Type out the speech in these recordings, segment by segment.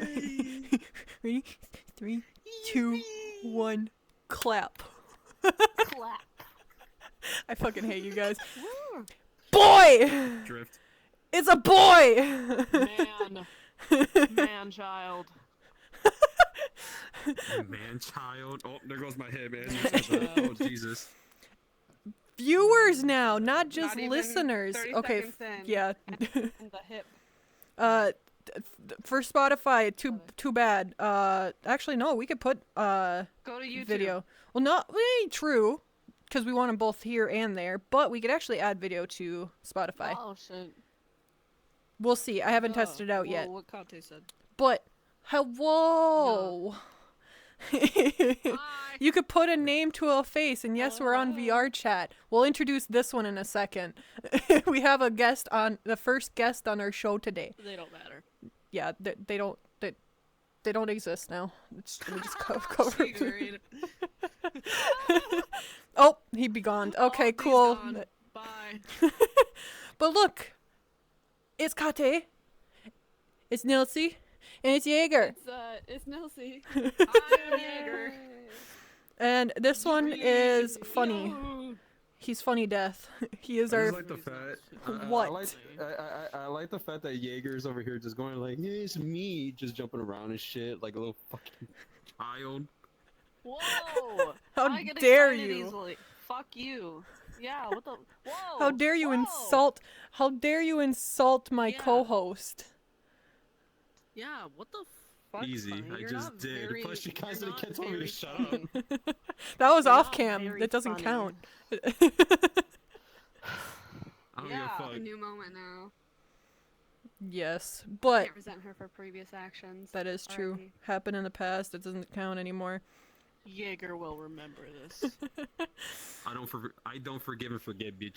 Ready? 3, 2, 1, clap. Clap. I fucking hate you guys. Boy! Drift. It's a boy! Man-child. Man-child. Oh, there goes my head, man. Oh, Jesus. Viewers now, not just Not even listeners. 30 Okay, seconds in. yeah. And the hip. For Spotify, too bad. Actually, no, we could put Go to YouTube. video. Well, not true, because we want them both here and there. But we could actually add video to Spotify. Oh shit. We'll see. I haven't tested it out yet. What Kate said. But hello. You could put a name to a face, and yes, we're on VR chat. We'll introduce this one in a second. We have a guest on the first guest on our show today. They don't matter. Yeah, they don't exist now. Let me just cover. Oh, he be gone. Okay, cool. Gone. Bye. But look, it's Kate, it's Nilsey, and it's Jaeger. It's Nilsey. I'm Jaeger. And this one is funny. Yo. He's funny death. He is I our. just like the fact. What? I like the fact that Jaeger's over here just going like, hey, it's me, just jumping around and shit like a little fucking child. Whoa! How I get dare excited you? Easily. Fuck you. Yeah. What the? Whoa. How dare you Whoa. insult? How dare you insult my Yeah. co-host? Yeah. What the fuck? Easy, Honey? I You're just not did. very- Plus, you guys you're kept not telling me to very shut funny. up. That was You're off not cam. very That doesn't funny. count. I don't give Yeah. a A fuck. new moment now. Yes, but Can't resent her for previous actions. that is true. Already. Happened in the past. It doesn't count anymore. Jaeger will remember this. I don't forgive and forget, bitch.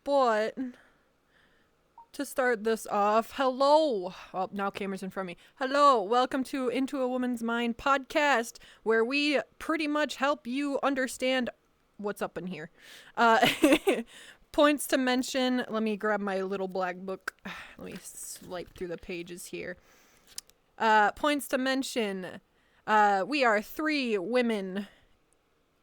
But to start this off, hello. Oh, now camera's in front of me. Hello, welcome to Into a Woman's Mind podcast, where we pretty much help you understand what's up in here. Points to mention. Let me grab my little black book. Let me swipe through the pages here. Points to mention. We are 3 women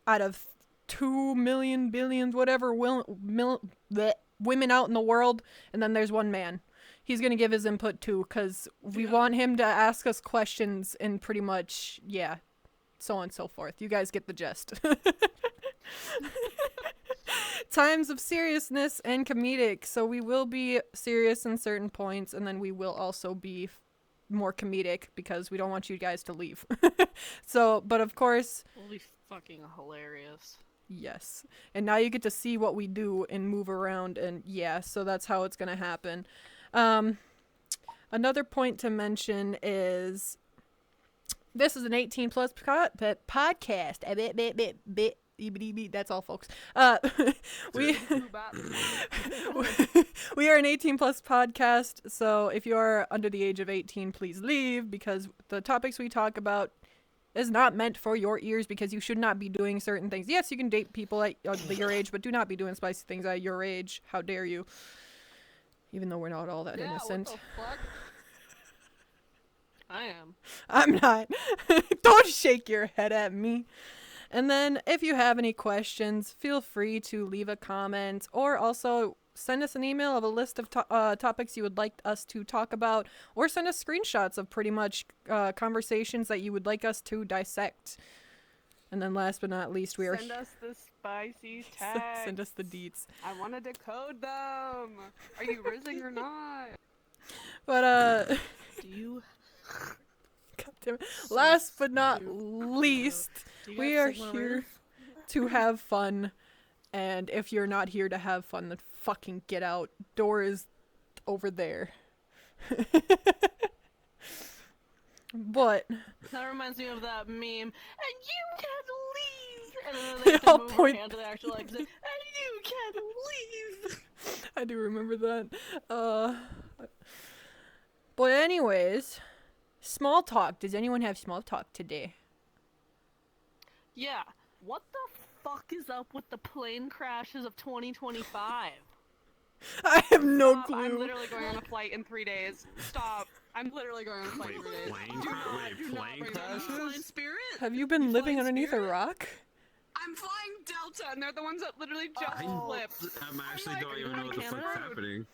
out of 2 million, billions, whatever, women out in the world, and then there's 1 man. He's gonna give his input too, because we want him to ask us questions and pretty much, yeah, so on and so forth. You guys get the gist. Times of seriousness and comedic, so we will be serious in certain points, and then we will also be more comedic because we don't want you guys to leave. So, but of course, Will be fucking hilarious. yes. And now you get to see what we do and move around, and yeah, so that's how it's gonna happen. Another point to mention is this is an 18 plus podcast. That's all, folks. We we are an 18 plus podcast, so if you are under the age of 18, please leave, because the topics we talk about is not meant for your ears, because you should not be doing certain things. Yes, you can date people at your age, but do not be doing spicy things at your age. How dare you? Even though we're not all that innocent. What the fuck? I am. I'm not. Don't shake your head at me. And then if you have any questions, feel free to leave a comment, or also send us an email of a list of topics you would like us to talk about, or send us screenshots of pretty much conversations that you would like us to dissect. And then last but not least, we are... Send us the spicy tags. Send us the deets. I want to decode them. Are you rizzing or not? But, Do you? God damn it. Last but not least, we are here to have fun. And if you're not here to have fun, then fucking get out. Door is over there. But That reminds me of that meme. And you can't leave. And then they have I'll to move point- her hand to the actual exit. And you can't leave. I do remember that. But anyways, small talk. Does anyone have small talk today? Yeah. What the fuck is up with the plane crashes of 2025? I have no Stop, I'm clue. literally going on a flight in 3 days. Stop. I'm literally going on a flight in 3 days. Plane Do cra- not- wait, do not plane bring that up. crashes? Flying Spirit? Have you been You living flying underneath a Spirit? rock? I'm flying Delta, and they're the ones that literally just I- flipped. I'm actually like, don't are you even know going what to the fuck's Canada? happening.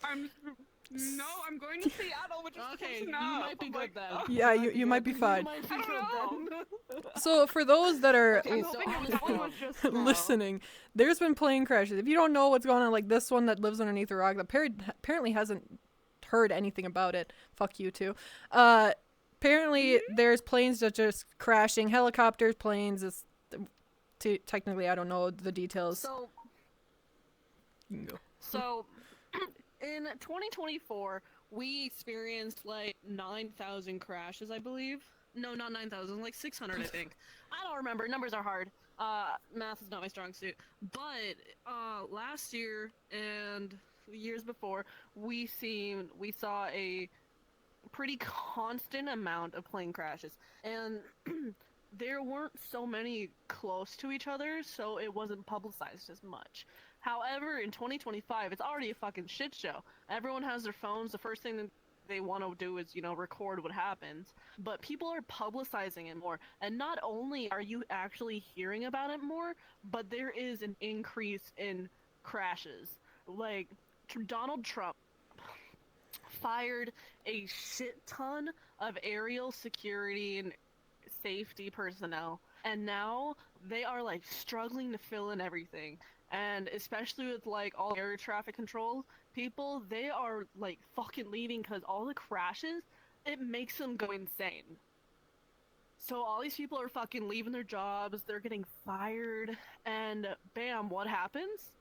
I'm going to Seattle, which is Okay, close you enough. might be I'm good like, then. oh. Yeah, you might be fine. You might be I good don't then. So for those that are Okay, I'm so hoping honestly, that one was just no. listening, there's been plane crashes. If you don't know what's going on, like this one that lives underneath a rock, that apparently hasn't heard anything about it. Fuck you too. Apparently there's planes that just crashing, helicopters, planes. Technically, I don't know the details. So, You can go. so in 2024, we experienced like 9,000 crashes, I believe. No, not 9,000, like 600, I think. I don't remember. Numbers are hard. Math is not my strong suit. But last year and the years before, we saw a pretty constant amount of plane crashes, and there weren't so many close to each other, so it wasn't publicized as much. However, in 2025, it's already a fucking shit show. Everyone has their phones. The first thing that they want to do is, record what happens. But people are publicizing it more. And not only are you actually hearing about it more, but there is an increase in crashes. Like, Donald Trump fired a shit ton of aerial security and safety personnel, and now they are like struggling to fill in everything. And especially with like all air traffic control people, they are like fucking leaving because all the crashes, it makes them go insane. So all these people are fucking leaving their jobs, they're getting fired, and bam, what happens?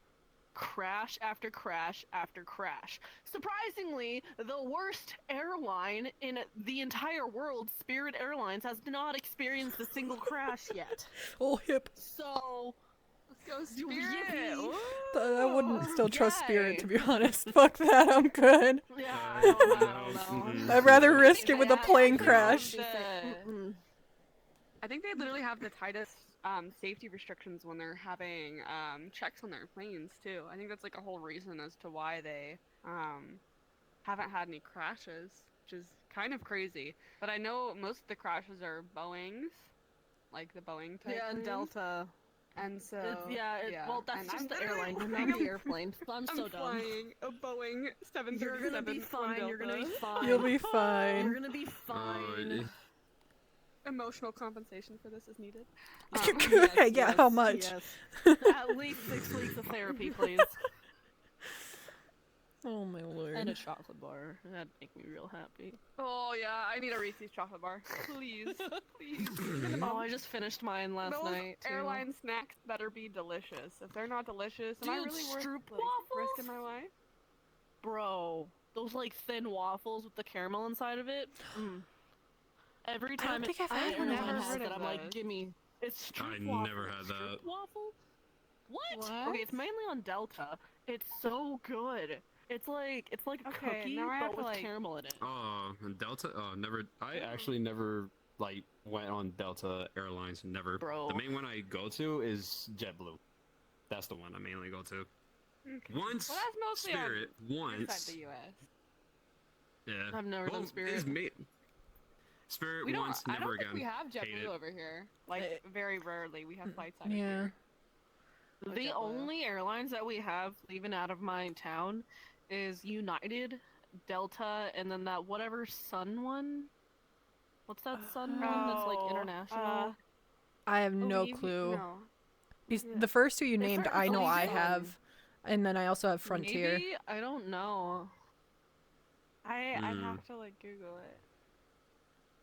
Crash after crash after crash. Surprisingly, the worst airline in the entire world, Spirit Airlines, has not experienced a single crash yet. Oh, hip. So, Let's go yeah, Spirit. I wouldn't still trust Spirit, Yay. to be honest. Fuck that, I'm good. yeah, Uh, I don't no, know. mm-mm. I'd rather risk it I with a think plane they crash. have Mm-mm. I think they literally have the tightest safety restrictions when they're having checks on their planes too. I think that's like a whole reason as to why they haven't had any crashes, which is kind of crazy. But I know most of the crashes are Boeings, like the Boeing type. Yeah, and planes. Delta. And so Well, that's and just I'm the literally airline, flying not the airplane. I'm so dumb. flying a Boeing 737 You're gonna be from fine. You're gonna be Delta. fine. You'll be You're fine. gonna be fine. Emotional compensation for this is needed. Yeah, how much? Yes. At least 6 weeks of therapy, please. Oh my lord. And a chocolate bar. That'd make me real happy. Oh yeah, I need a Reese's chocolate bar, please, please. Oh, I just finished mine last Those night. Too. airline snacks better be delicious. If they're not delicious, am I Dude, really worth stroop like, waffles? risking my life? Bro, those like thin waffles with the caramel inside of it. Mm. Every I don't time think I've had an one of airline those. has it, I'm like, those. gimme. It's I stroop waffle. never had that. Stroop waffle? What? What? Okay, it's mainly on Delta. It's so good. It's like a Okay, cookie, now I have but to, with like- caramel in it. Oh, and Delta? Oh, never. I actually never like went on Delta Airlines. Never. Bro. The main one I go to is JetBlue. That's the one I mainly go to. Okay. Once Well, that's mostly Spirit. inside Once. the U.S. Yeah. I've never done Spirit. Spirit We don't. once, I never don't again. think we have Hate it. JetBlue over here. Like very rarely, we have flights out of Yeah. here. The JetBlue. only airlines that we have leaving out of my town is United, Delta, and then that whatever Sun one. What's that Sun one that's like Oh, international? I have no Believe- clue. No. These, Yeah. the first two you It's named, for- I know oh, I yeah. have. And then I also have Frontier. Maybe? I don't know. I'd Mm. have to like Google it.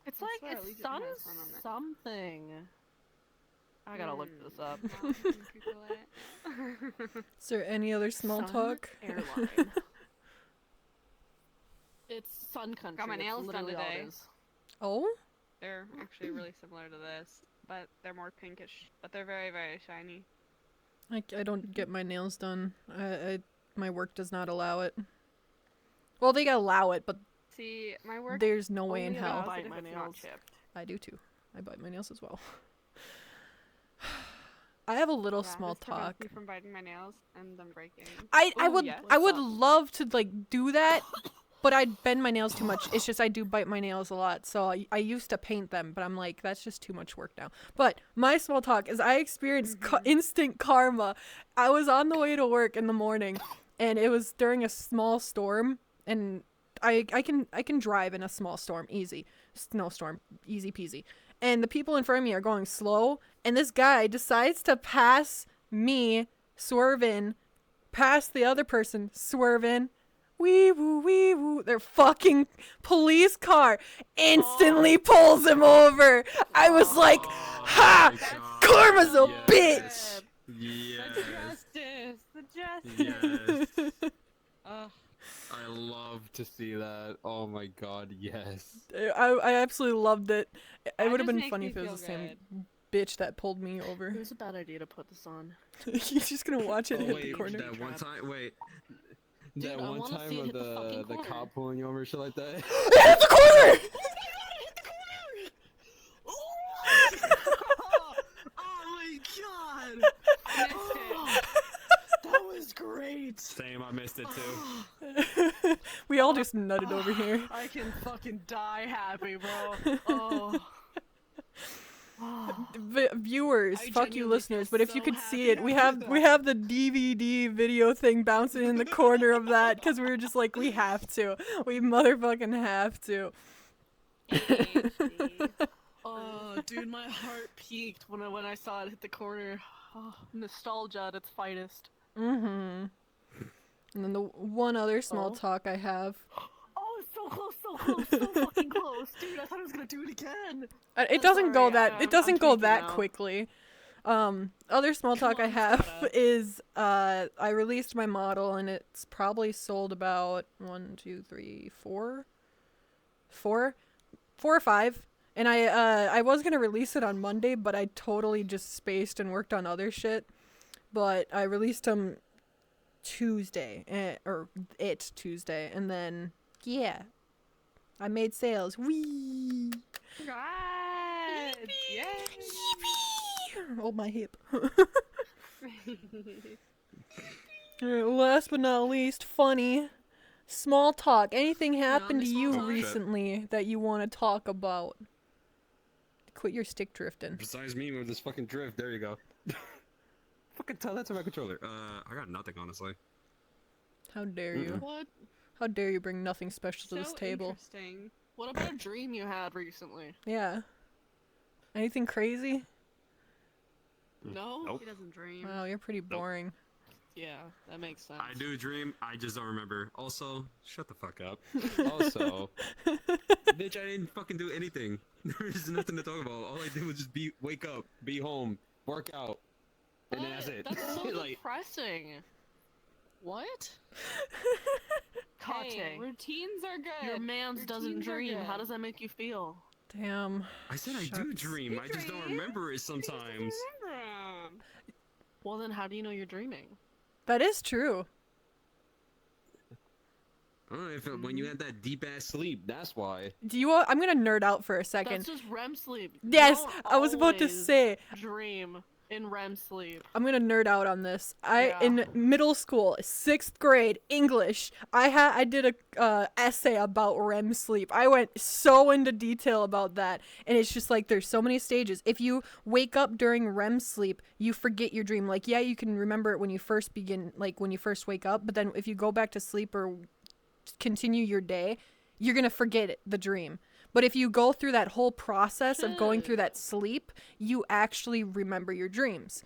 It's I like swear it's Allegiant Sun has one on there. something. I gotta look this up. Now I can Google it. Is there any other small Sun talk? Airline. It's Sun Country. Got my it's nails done literally all it today. is. Oh? They're actually really similar to this, but they're more pinkish. But they're very, very shiny. I don't get my nails done. My work does not allow it. Well, they allow it, but See, my work there's no way in only hell. allows Bite it if my it's not nails. chipped. I do too. I bite my nails as well. I have a little Yeah, small this prevents talk. me from biting my nails and them breaking. I Ooh, would yes. I would What's up? love to like do that, but I'd bend my nails too much. It's just I do bite my nails a lot, so I used to paint them, but I'm like that's just too much work now. But my small talk is I experienced instant karma. I was on the way to work in the morning, and it was during a small storm, and I can drive in a small storm easy, snowstorm easy peasy, and the people in front of me are going slow, and this guy decides to pass me swerving past the other person swerving. Wee woo wee woo. Their fucking police car instantly pulls him over. I was like, ha! my God. Karma's a Yes. The Yes. justice, the justice. Yes. Ugh. I love to see that. Oh my God, yes. I absolutely loved it. It That would have just been makes funny me if it was feel the same good. bitch that pulled me over. It was a bad idea to put this on. He's just gonna watch it Oh hit the wait, corner. that one time. Wait, Dude, that I one wanna time see it of hit the fucking the corner. cop pulling you over, shit like that. Hit the corner! Oh my god! I missed it. That was great! Same, I missed it too. We all just nutted over here. I can fucking die happy, bro. Oh. Viewers, I fuck you genuinely listeners, feel but if you so could see happy it, we after have that. the DVD video thing bouncing in the corner of that because we were just like, we have to. We motherfucking have to. ADHD. Oh, dude, my heart peaked when I saw it hit the corner. Oh, nostalgia at its finest. Mm-hmm. And then the one other small Oh. talk I have. Oh, it's so close, so fucking close, dude. I thought I was gonna do it again. It doesn't go Sorry, that I'm it doesn't go tweaking that now. quickly. Other small Come talk I on, have Sarah. is I released my model and it's probably sold about 4 or 5. And I was gonna release it on Monday, but I totally just spaced and worked on other shit. But I released them Tuesday, Tuesday, and then yeah, I made sales. Wee! Congrats! Yay! Oh my hip. Last but not least, funny. Small talk. Anything happened to small you talk. recently that you want to talk about? Quit your stick drifting. Besides me with this fucking drift, there you go. Fucking tell that to my controller. I got nothing, honestly. How dare you? What? How dare you bring nothing special to this So table? interesting. What about a dream you had recently? Yeah. Anything crazy? No? Nope. He doesn't dream. Wow, you're pretty boring. Yeah, that makes sense. I do dream, I just don't remember. Also, shut the fuck up. Also, bitch, I didn't fucking do anything. There's nothing to talk about. All I did was just wake up, be home, work out, and then that's it. That's so Like, depressing. What? Hey, Kate, routines are good. your mans doesn't routines are dream. How good. does that make you feel? Damn. I said I do Shucks. dream, I just don't remember it sometimes. Well, then how do you know you're dreaming? That is true. I don't know if when you had that deep ass sleep, that's why. Do you want, I'm gonna nerd out for a second. That's just REM sleep. You Yes, don't I was about to always say. dream in REM sleep. I'm gonna nerd out on this. Yeah. In middle school, 6th grade English, I did a essay about REM sleep. I went so into detail about that, and it's just like there's so many stages. If you wake up during REM sleep, you forget your dream. Like, yeah, you can remember it when you first begin, like when you first wake up, but then if you go back to sleep or continue your day, you're gonna forget the dream. But if you go through that whole process of going through that sleep, you actually remember your dreams.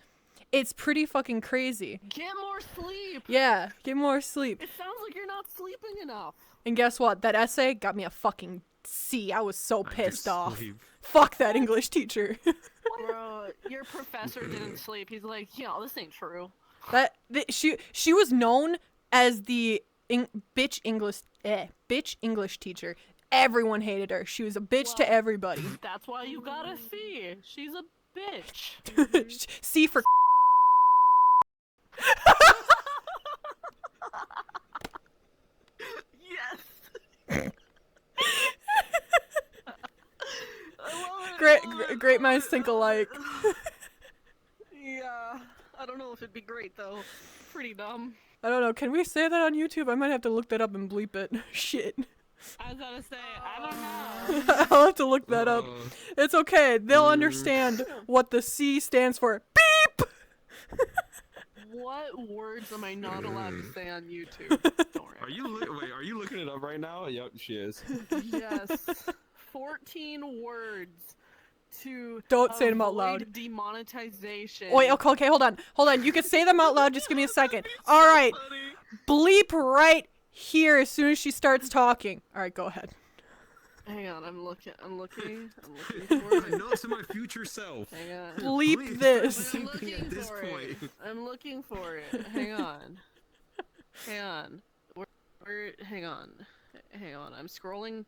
It's pretty fucking crazy. Get more sleep. Yeah, get more sleep. It sounds like you're not sleeping enough. And guess what? That essay got me a fucking C. I was so I do pissed off. sleep. Fuck that English teacher. Bro, your professor didn't sleep. He's like, this ain't true. She was known as the bitch English teacher. Everyone hated her. She was a bitch to Well- everybody. That's why you got a C. She's a bitch. C for Yes. I love it. great minds think alike. Yeah. It'd be great though. Pretty dumb. I don't know. Can we say that on YouTube? I might have to look that up and bleep it. Shit. I was gonna say, I don't know. I'll have to look that up. It's okay. They'll understand what the C stands for. Beep! What words am I not allowed to say on YouTube? Don't worry. Wait, are you looking it up right now? Yep, she is. Yes. 14 words to Don't say them out avoid loud. Demonetization. Wait, okay, hold on. You can say them out loud. Just give me a second. All right. Bleep right here as soon as she starts talking. All right, go ahead. Hang on, I'm looking for it. Notes to my future self. Hang on. Bleep this. I'm At looking this for point. it. I'm looking for it. Hang on. Hang on. Hang on. I'm scrolling.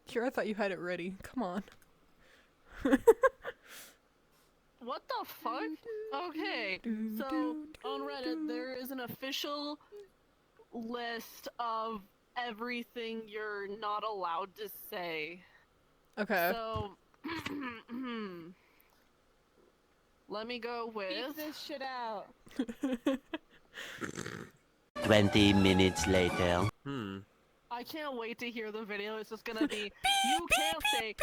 Here, I thought you had it ready. Come on. What the fuck? Okay. So on Reddit there is an official list of everything you're not allowed to say. Okay. So let me go with Beep this shit out. 20 minutes later. I can't wait to hear the video. It's just gonna be you can't say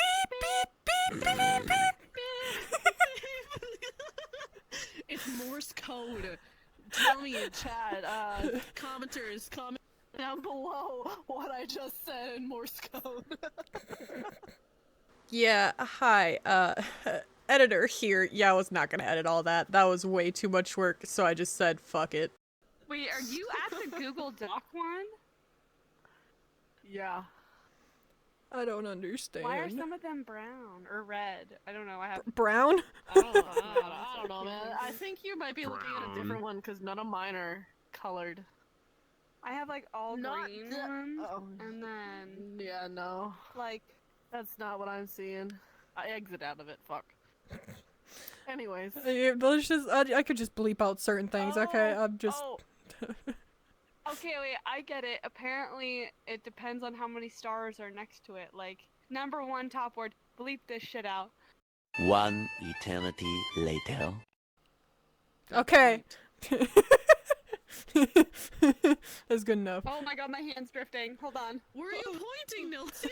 it's Morse code. Tell me in chat, commenters, comment down below what I just said in Morse code. Yeah, hi. Editor here. Yeah, I was not gonna edit all that. That was way too much work, so I just said fuck it. Wait, are you at the Google Doc one? Yeah. I don't understand. Why are some of them brown or red? I don't know. I have. Brown? I don't know, man. I think you might be looking at a different one because none of mine are colored. I have like all Not green the- ones, oh. and then Yeah, no. like That's not what I'm seeing. I exit out of it. Fuck. Anyways. Let's just. I could just bleep out certain things. Okay, I'm just. Oh, Okay, wait, I get it. Apparently, it depends on how many stars are next to it. Like, number one top word, bleep this shit out. One eternity later. Okay. That's good enough. Oh my god, my hand's drifting. Hold on. where are you pointing, Nilty?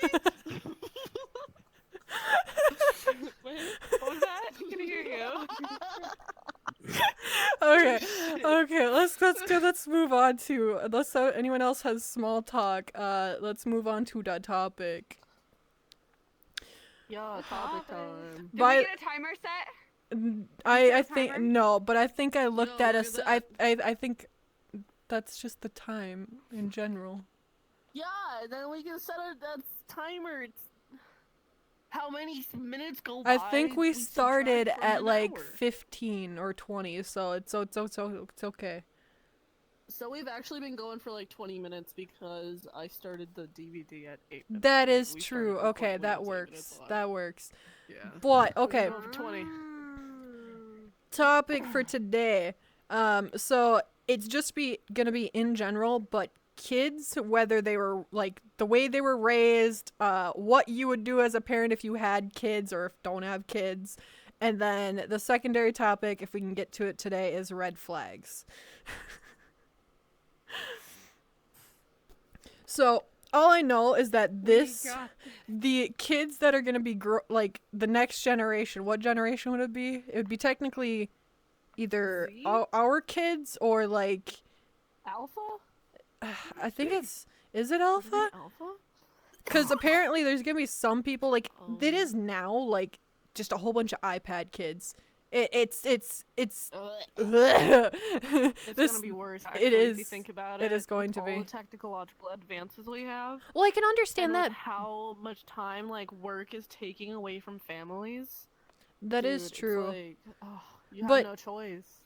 Wait, what was that? I can hear you. Okay. Let's move on to unless anyone else has small talk. Let's move on to that topic. Yeah, topic time. Did By- we get a timer set? I set a think timer? no, but I think I looked No, at look us. at I think that's just the time in general. Yeah, then we can set a timer. It's how many minutes go by? I think we started subtract from at an like hour. 15 or 20, so it's okay. So we've actually been going for like 20 minutes because I started the DVD at 8 minutes. That is We true. started Okay, recording that when it was 8 works. minutes left. That works. Yeah. But We're okay, going for 20. topic for today. So it's just gonna be in general, but kids, whether they were like the way they were raised, what you would do as a parent if you had kids or if don't have kids, and then the secondary topic, if we can get to it today, is red flags. So all I know is that the kids that are gonna be like the next generation. What generation would it be? It would be technically either Z? our kids or like Alpha? I think is it alpha? Alpha? Because apparently there's gonna be some people like it Oh. is now like just a whole bunch of iPad kids. It's It's this, gonna be worse. it Actually, if you is- think about it it. is going with to all be. the technological advances we have. well, I can understand and with that. how much time like work is taking away from families. That is Dude, it's true. like, oh, you have But- no choice.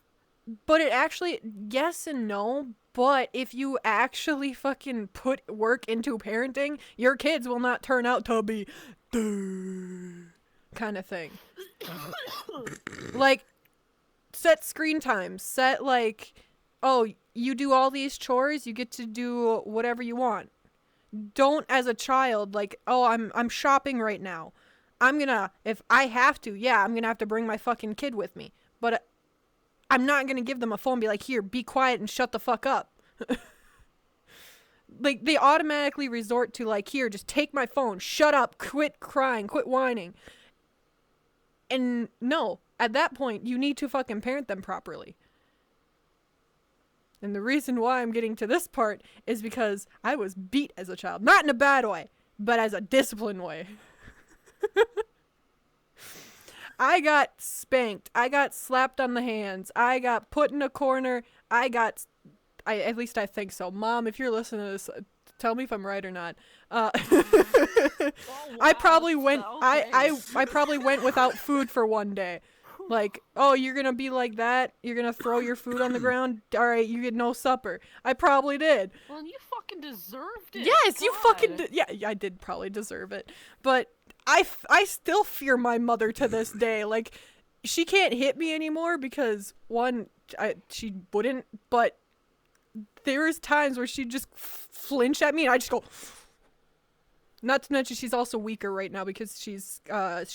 But it actually, yes and no, but if you actually fucking put work into parenting, your kids will not turn out to be kind of thing. Like, set screen times. Set, like, oh, you do all these chores, you get to do whatever you want. Don't, as a child, like, oh, I'm shopping right now. I'm gonna, if I have to, yeah, I'm gonna have to bring my fucking kid with me. But I'm not gonna give them a phone and be like, here, be quiet and shut the fuck up. Like, they automatically resort to, like, here, just take my phone, shut up, quit crying, quit whining. And no, at that point, you need to fucking parent them properly. And the reason why I'm getting to this part is because I was beat as a child. Not in a bad way, but as a disciplined way. I got spanked. I got slapped on the hands. I got put in a corner. At least I think so. Mom, if you're listening to this, tell me if I'm right or not. I probably went. I probably went without food for one day. Like, oh, you're gonna be like that? You're gonna throw your food on the ground? All right, you get no supper. I probably did. Well, you fucking deserved it. Yes, you God. fucking did. Yeah, I did probably deserve it. But I still fear my mother to this day. Like, she can't hit me anymore because, one, she wouldn't, but there is times where she'd just flinch at me and I just go... Not to mention she's also weaker right now because she's got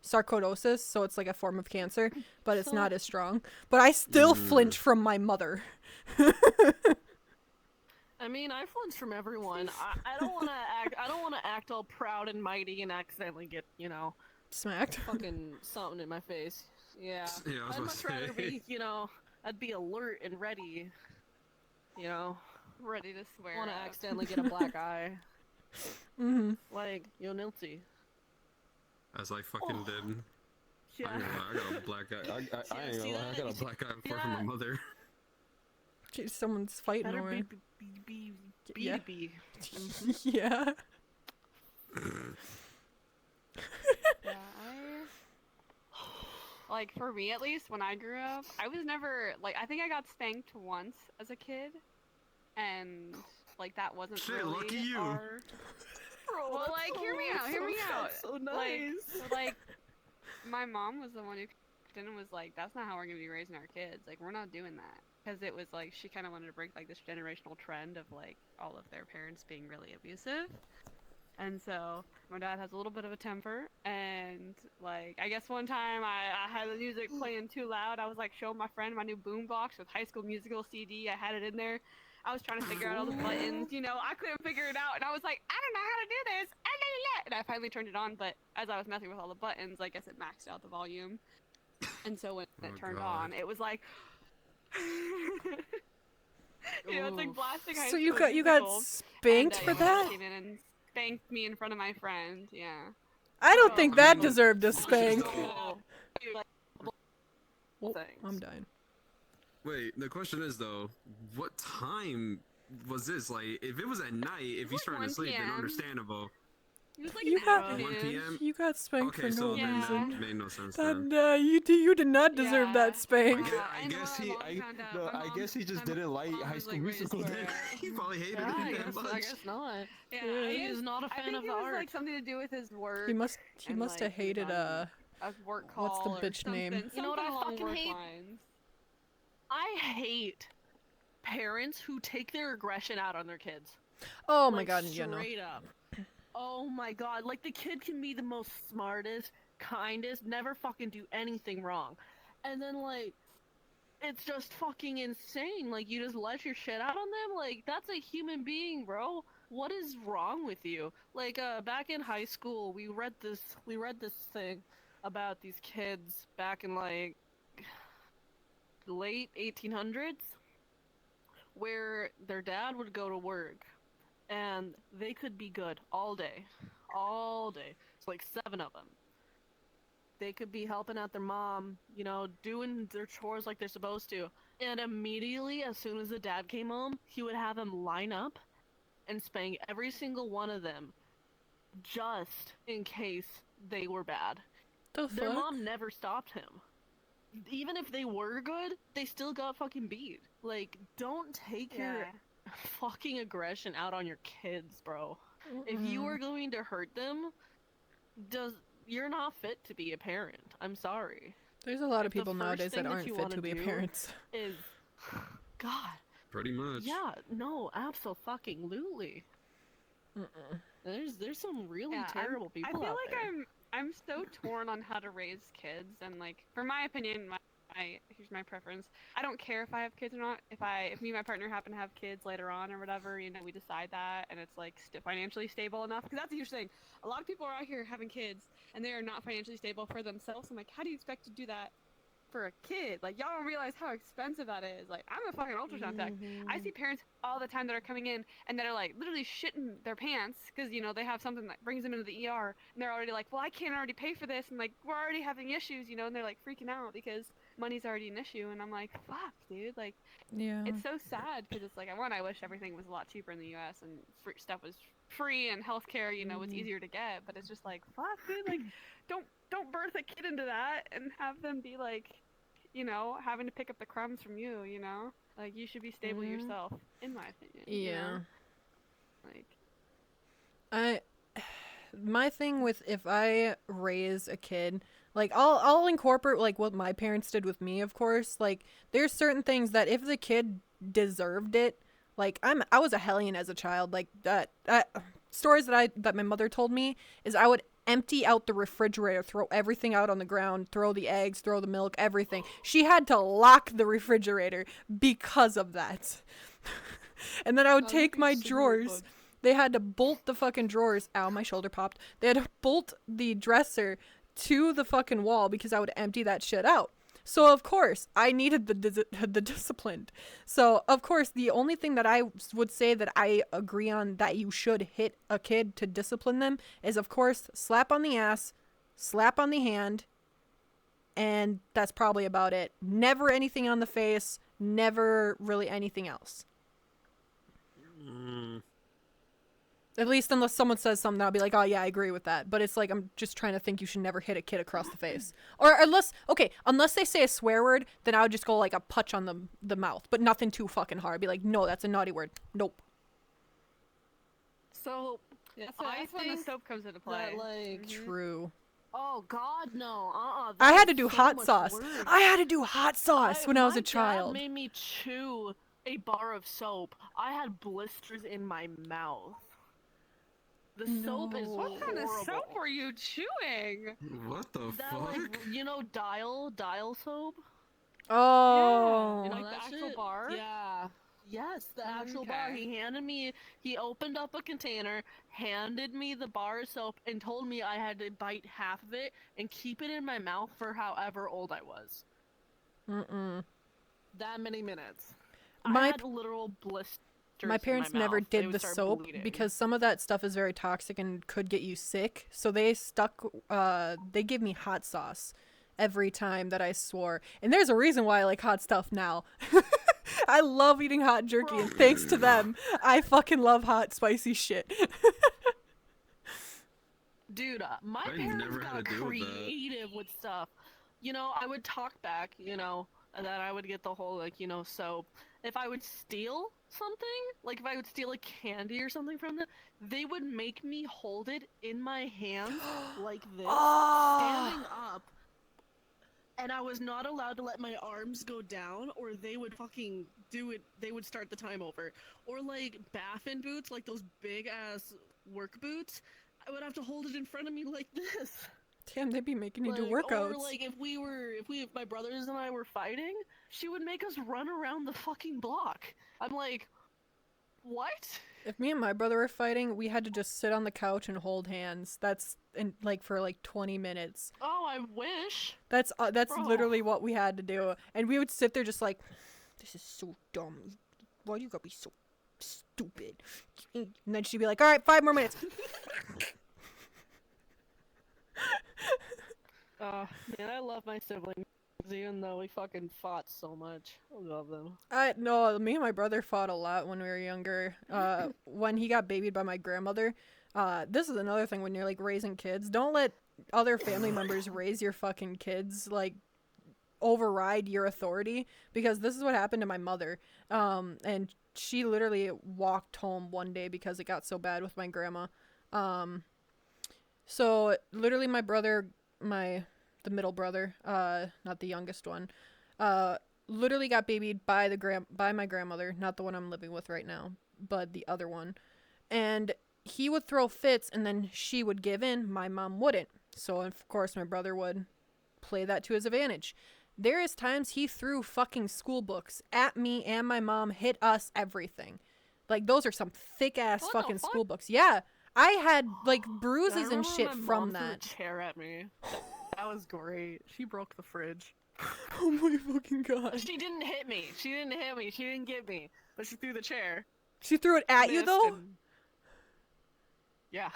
sarcoidosis, so it's like a form of cancer, but it's not as strong. But I still flinch from my mother. I mean, I flinch from everyone. I don't want to act. I don't want to act all proud and mighty and accidentally get, Smacked. fucking something in my face. Yeah. Yeah, I was I'd about much to rather say. be, I'd be alert and ready. Ready to swear. Want to up. accidentally get a black eye. Mm-hmm. Like, yo, Nilty. As I fucking did. Yeah. I ain't gonna lie, I got a black eye. I ain't See gonna lie, I that? got a black eye before from my mother. Someone's fighting Better over. be Yeah. to be. Yeah. Yeah, like, for me at least, when I grew up, I was never, like, I think I got spanked once as a kid, and, like, that wasn't Shit, really lucky you. our... Bro, Well, like, hear me out. That's so nice. Like, my mom was the one who and was like, that's not how we're gonna be raising our kids. Like, we're not doing that. Because it was like, she kind of wanted to break, like, this generational trend of, like, all of their parents being really abusive. And so, my dad has a little bit of a temper, and, like, I guess one time I had the music playing too loud. I was, like, showing my friend my new boombox with High School Musical CD. I had it in there. I was trying to figure out all the buttons, I couldn't figure it out, and I was like, I don't know how to do this, and I finally turned it on, but as I was messing with all the buttons, I guess it maxed out the volume. And so when it turned on, it was like... it's like blasting High So School you got Musical. spanked And, for my mom that? came in and spanked me in front of my friend. Yeah. I don't think that mean, deserved a spank. though- Oh, Thanks. I'm dying. Wait, the question is though, what time was this? Like, if it was at night, if he's like trying to 1 sleep, then PM. understandable. It was like You an got- afternoon. 1 p.m. You got spanked Okay, for so no then reason. that made no sense That, then. you did not deserve that spank. Yeah, I and guess when he, my mom found out, my I mom- guess he just my didn't like mom High was, School like, ready to Musical. swear Then at he probably hated Yeah, it I that guess, much. I guess not. Yeah, Yeah. He is not a I fan think of it the was art. like something to do with his work. He and, must have like, he was hated on a work call. what's the or bitch name? something, You know what I something along fucking work hate? lines. I hate parents who take their aggression out on their kids. Oh my Like, god, straight up. Oh my god, like the kid can be the most smartest, kindest, never fucking do anything wrong. And then like it's just fucking insane. Like you just let your shit out on them? Like that's a human being, bro. What is wrong with you? Like back in high school, we read this thing about these kids back in like late 1800s where their dad would go to work and they could be good all day. It's like 7 of them. They could be helping out their mom, doing their chores like they're supposed to. And immediately, as soon as the dad came home, he would have them line up and spank every single one of them just in case they were bad. The Their fuck? mom never stopped him. Even if they were good, they still got fucking beat. Like, don't take your fucking aggression out on your kids, bro. If you are going to hurt them, you're not fit to be a parent. I'm sorry. There's a lot of if the people first nowadays thing that that aren't you fit wanna to be do parents. Is God. Pretty much. Yeah, no, absolutely. There's some really terrible people I feel out like there. I'm so torn on how to raise kids, and like, for my opinion, my here's my preference. I don't care if I have kids or not. If me and my partner happen to have kids later on or whatever, we decide that, and it's like financially stable enough. Because that's a huge thing. A lot of people are out here having kids, and they are not financially stable for themselves. I'm like, how do you expect to do that for a kid? Like, y'all don't realize how expensive that is. Like, I'm a fucking ultrasound tech. I see parents all the time that are coming in and that are like literally shitting their pants because they have something that brings them into the ER, and they're already like, well, I can't already pay for this, and like we're already having issues, and they're like freaking out because money's already an issue. And I'm like, fuck, dude, like, Yeah. it's so sad because it's like, I wish everything was a lot cheaper in the US and stuff was free and healthcare, was easier to get. But it's just like, fuck, dude, like, don't birth a kid into that and have them be like, having to pick up the crumbs from you, like, you should be stable yourself, in my opinion. Yeah. Like, my thing with if I raise a kid, like I'll incorporate like what my parents did with me, of course. Like there's certain things that if the kid deserved it, like I was a hellion as a child. Like that stories that my mother told me is I would empty out the refrigerator, throw everything out on the ground, throw the eggs, throw the milk, everything. She had to lock the refrigerator because of that. And then I would take my drawers. They had to bolt the fucking drawers. Ow, my shoulder popped. They had to bolt the dresser to the fucking wall because I would empty that shit out. So, of course, I needed the discipline. So, of course, the only thing that I would say that I agree on that you should hit a kid to discipline them is, of course, slap on the ass, slap on the hand, and that's probably about it. Never anything on the face, never really anything else. At least unless someone says something, I'll be like, oh yeah, I agree with that. But it's like, I'm just trying to think you should never hit a kid across the face. Or unless they say a swear word, then I would just go like a punch on the mouth. But nothing too fucking hard. I'd be like, no, that's a naughty word. Nope. So, that's I when the think soap comes into play. that, like, True. oh god, no, I had that to do is so hot much sauce. worse. I had to do hot sauce when I was a My child. dad made me chew a bar of soap. I had blisters in my mouth. The soap is What kind of horrible. soap were you chewing? What the That fuck? like dial soap? Oh. You know Like that the actual shit? bar? Yeah. Yes, the actual bar. Okay. He opened up a container, handed me the bar of soap, and told me I had to bite half of it and keep it in my mouth for however old I was. Mm-mm. That many minutes. My I had literal blisters. My parents in my never mouth. They did would the start soap bleeding. because some of that stuff is very toxic and could get you sick. So they gave me hot sauce every time that I swore. And there's a reason why I like hot stuff now. I love eating hot jerky, and thanks to them, I fucking love hot, spicy shit. Dude, my I parents never had got to deal with that. creative with stuff. I would talk back, and then I would get the whole, soap. If I would steal something, like if I would steal a candy or something from them, they would make me hold it in my hands like this, standing up. And I was not allowed to let my arms go down, or they would fucking do it. They would start the time over. Or like Baffin boots, like those big ass work boots. I would have to hold it in front of me like this. Damn, they'd be making you do Or workouts. like if my brothers and I were fighting, she would make us run around the fucking block. I'm like, what? If me and my brother were fighting, we had to just sit on the couch and hold hands. For like 20 minutes. Oh, I wish. That's Bro. literally what we had to do. And we would sit there just like, this is so dumb. Why do you gotta be so stupid? And then she'd be like, all right, 5 more minutes. Man, I love my siblings, even though we fucking fought so much. I love them. No, me and my brother fought a lot when we were younger. When he got babied by my grandmother. This is another thing when you're like raising kids. Don't let other family members raise your fucking kids, like override your authority, because this is what happened to my mother. And she literally walked home one day because it got so bad with my grandma. So literally my brother, the middle brother, not the youngest one, literally got babied by my grandmother, not the one I'm living with right now, but the other one. And he would throw fits and then she would give in, my mom wouldn't. So of course my brother would play that to his advantage. There is times he threw fucking school books at me and my mom, hit us, everything. Like, those are some thick ass What the fucking fuck? school books. Yeah. I had like I bruises and remember shit my from mom threw a that. chair at me. That was great. She broke the fridge. Oh my fucking god. She didn't hit me. She didn't hit me. She didn't get me. But she threw the chair. She threw it at you Missed though? and- Yeah.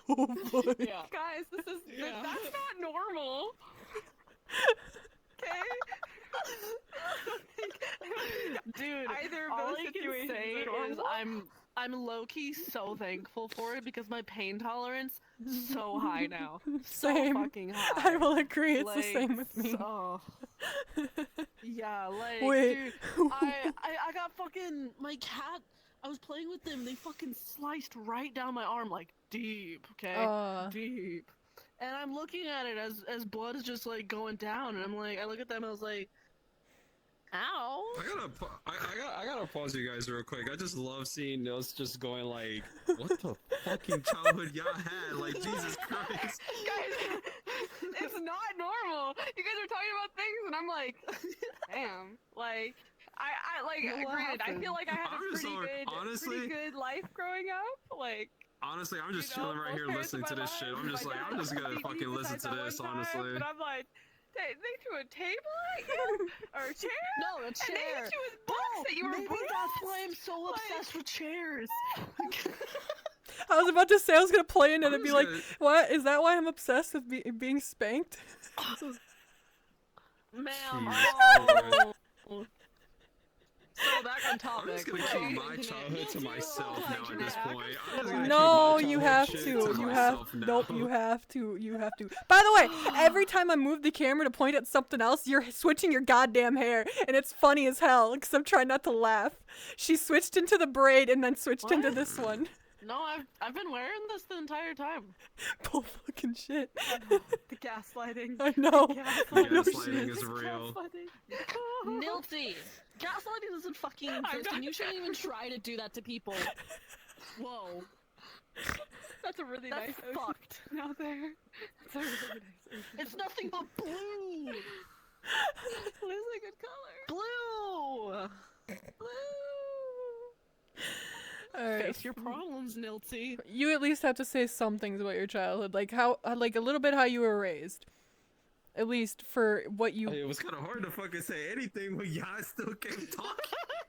Oh boy. yeah. Guys, this is Yeah. that's not normal. Okay. Dude, Either of all those I can situations say are is normal. I'm low-key so thankful for it because my pain tolerance is so high now. So Same. fucking high. I will agree, it's the Like, same with me. So, yeah, like, Wait. dude, I got fucking, my cat, I was playing with them, they fucking sliced right down my arm, like, deep, okay? Deep. And I'm looking at it as blood is just, like, going down, and I'm like, I look at them, I was like, ow. I gotta pause you guys real quick. I just love seeing Nils just going like, what the fucking childhood y'all had? Like, Jesus Christ. Guys, it's not normal. You guys are talking about things, and I'm like, damn. Like, I like. What Granted, I happened? feel like I had I'm a just pretty sorry. good, Honestly- pretty good life growing up. Like, Honestly, I'm just you know, chilling right both here parents listening of to my this shit. life, I'm just my like, dad I'm just gonna beat me fucking listen besides to that this, one time, honestly. But I'm like, they threw a table at you or a chair. No, a And they chair. hit you with books that you were Maybe bruised. that's why I'm so Like- obsessed with chairs. I was about to say I was gonna play in it I'm and be just like, gonna- what? Is that why I'm obsessed with being spanked? Ma'am, Jesus oh. So back on I'm topic. just gonna Right. keep my childhood to myself now at this point. I'm just gonna keep No, my you childhood have shit to. You have. myself now. Nope, you have to. You have to. By the way, every time I move the camera to point at something else, you're switching your goddamn hair, and it's funny as hell. Because I'm trying not to laugh. She switched into the braid and then switched into What? this one. No, I've been wearing this the entire time. Bull fucking shit. The gaslighting. I know. The I know gaslighting shit. is real. Nilty, gaslighting doesn't fucking exist, and you shouldn't even try to do that to people. Whoa, That's a really that's nice ocean fucked. out there. It's a really nice ocean. It's nothing but blue. Blue's a good color. Blue. Blue. Alright. Face your problems, Nilty. You at least have to say some things about your childhood, like how, like a little bit how you were raised. At least for what you. It was kind of hard to fucking say anything, but y'all still kept talking.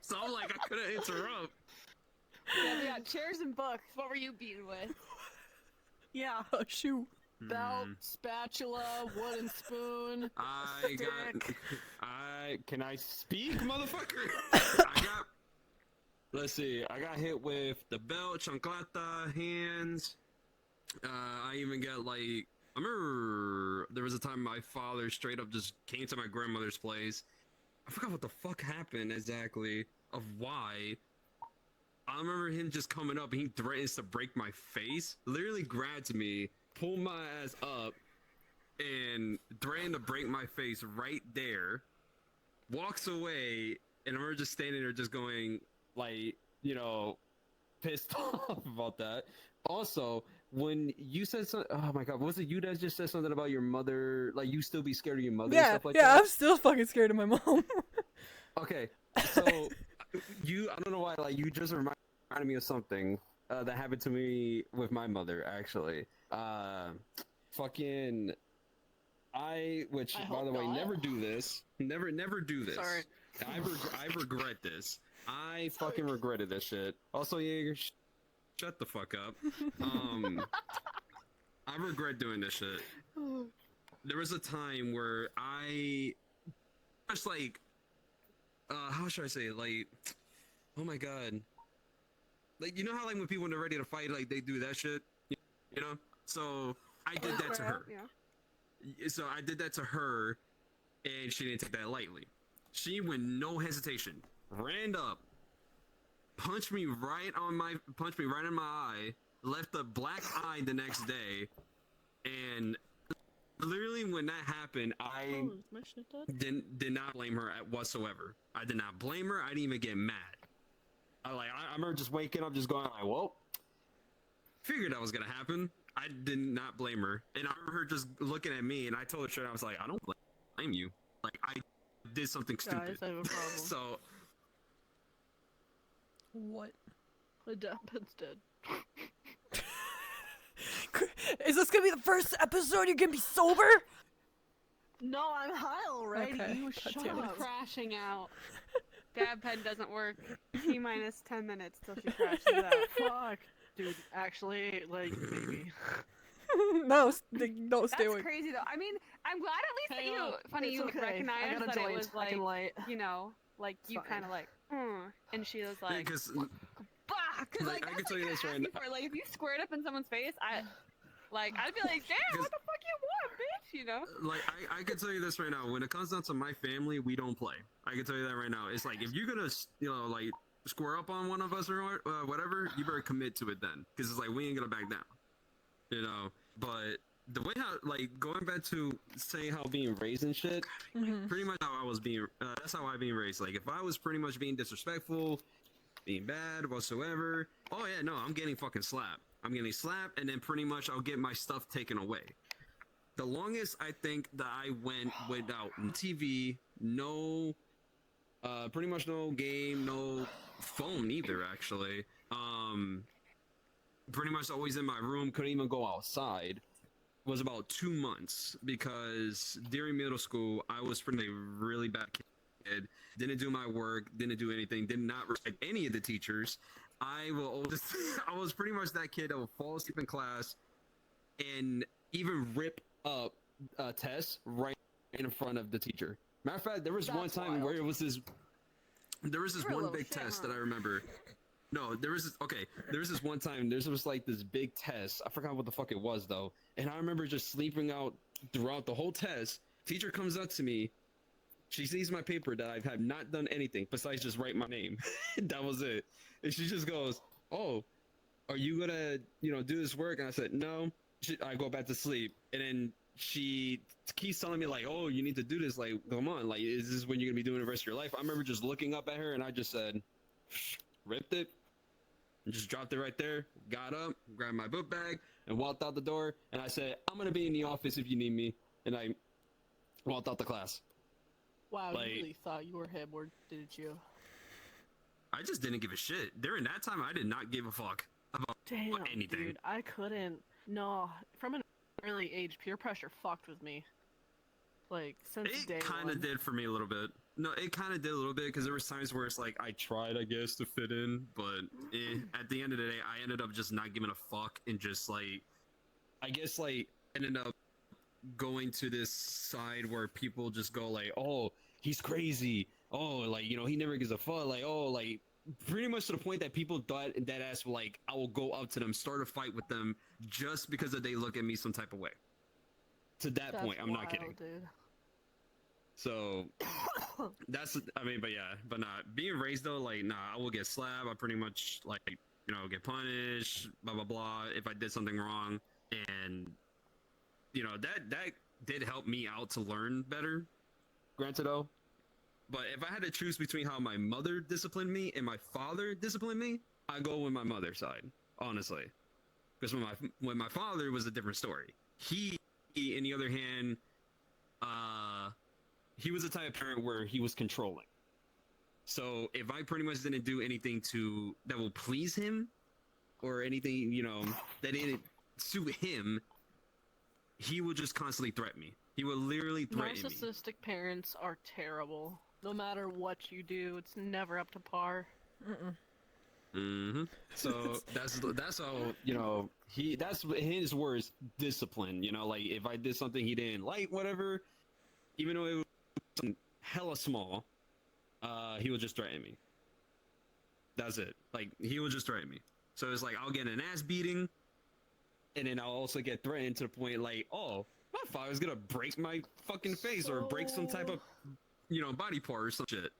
So I'm like, I couldn't interrupt. Yeah, we got chairs and books. What were you beaten with? Yeah. Oh, shoot. Belt, Hmm. spatula, wooden spoon. I got. Stick. Can I speak, motherfucker? I got. Let's see. I got hit with the belt, chancleta, hands. I even got like. I remember there was a time my father straight up just came to my grandmother's place. I forgot what the fuck happened exactly of why. I remember him just coming up and he threatens to break my face. Literally grabs me, pulled my ass up, and threatened to break my face right there. Walks away, and I remember just standing there just going, like, you know, pissed off about that. Also, when you said something, oh my god, was it you that just said something about your mother? Like, you still be scared of your mother and Yeah, stuff like yeah, that? I'm still fucking scared of my mom. Okay, so I don't know why, like, you just reminded me of something that happened to me with my mother, actually. Fucking, which, I by hope the way, not. never do this. Never do this. Sorry. I regret this. I fucking regretted this shit. Also, Jaeger, shut the fuck up. I regret doing this shit. There was a time where I just like, how should I say it? Like, oh my god. Like, you know how like when people when they're ready to fight, like they do that shit? You know? So I did that to her. Yeah. So I did that to her, and she didn't take that lightly. She, with no hesitation, ran up, punched me right in my eye, left a black eye the next day, and literally when that happened, I Oh, is my shit dead? did not blame her whatsoever. I did not blame her. I didn't even get mad. I remember just waking up, just going like, "Well, figured that was gonna happen." I did not blame her, and I remember her just looking at me, and I told her straight, I was like, "I don't blame you. like I did something stupid. Guys, I have a problem. So What? The deathbed's dead. Is this gonna be the first episode you're gonna be sober? No, I'm high already. Okay, You God shut damn it. up. Crashing out. Dab pen doesn't work. T minus 10 minutes till she crashes out. Fuck. Dude, actually, like, maybe. No, no, stay That's away. crazy though. I mean, I'm glad at least that Hang you, on. funny It's you okay. I recognized got a that joint. it was I like, can light. you know, like you Fine. kind of like, and she was like, because bah, cause Like, I that's can tell you like this kinda right asking for it. Like if you squared up in someone's face, I'd be like, damn, what the fuck you want, bitch? You know? like I can tell you this right now. When it comes down to my family, we don't play. I can tell you that right now. It's like if you're gonna like square up on one of us or whatever, you better commit to it then, because it's like we ain't gonna back down. You know, but the way how like going back to saying how being raised and shit, pretty much how I was being. That's how I being raised. Like if I was pretty much being disrespectful, being bad whatsoever, oh yeah, no, I'm getting fucking slapped. I'm getting slapped, and then pretty much I'll get my stuff taken away. The longest I think that I went without TV, no, pretty much no game, no phone either. Actually, pretty much always in my room, couldn't even go outside. Was about 2 months, because during middle school I was pretty really bad kid. Didn't do my work, didn't do anything, did not respect any of the teachers. I was pretty much that kid that would fall asleep in class and even rip up tests right in front of the teacher. Matter of fact, there was one time where there was this You're a one little big shit, test huh? that I remember. No, there was this one time, there was like this big test. I forgot what the fuck it was though. And I remember just sleeping out throughout the whole test. Teacher comes up to me. She sees my paper that I have not done anything besides just write my name. That was it. And she just goes, "Oh, are you gonna, do this work?" And I said, "No." I go back to sleep. And then she keeps telling me like, "Oh, you need to do this. Like, come on. Like, is this when you're gonna be doing the rest of your life?" I remember just looking up at her and I just said, ripped it, and just dropped it right there. Got up, grabbed my book bag, and walked out the door. And I said, "I'm gonna be in the office if you need me." And I walked out the class. Wow, Like- you really thought you were him, or did you? I just didn't give a shit. During that time, I did not give a fuck about Damn, anything. dude, I couldn't. No, from an early age, peer pressure fucked with me. Like, since day It kind one. of did for me a little bit. No, it kind of did a little bit, because there was times where it's like I tried, I guess, to fit in, but at the end of the day, I ended up just not giving a fuck and just like, I guess like ended up going to this side where people just go like, "Oh, he's crazy. Oh, like, he never gives a fuck." Like, oh, like pretty much to the point that people thought that ass like I will go up to them, start a fight with them just because they look at me some type of way. To that That's point, I'm not wild, kidding. dude. So but nah, being raised though, like, nah, I will get slapped. I pretty much like, get punished, blah blah blah, if I did something wrong. And that did help me out to learn better, granted though. But if I had to choose between how my mother disciplined me and my father disciplined me, I go with my mother's side, honestly. Because when my father, it was a different story. He, on the other hand, he was the type of parent where he was controlling. So if I pretty much didn't do anything that will please him, or anything, that didn't suit him, he would just constantly threaten me. He would literally threaten me. Narcissistic parents are terrible. No matter what you do, it's never up to par. So that's how that's his words, discipline. Like if I did something he didn't like, whatever, even though it was something hella small, he would just threaten me. That's it. Like he would just threaten me. So it's like I'll get an ass beating, and then I'll also get threatened to the point like, oh, my father's gonna break my fucking face or break some type of body part or some shit.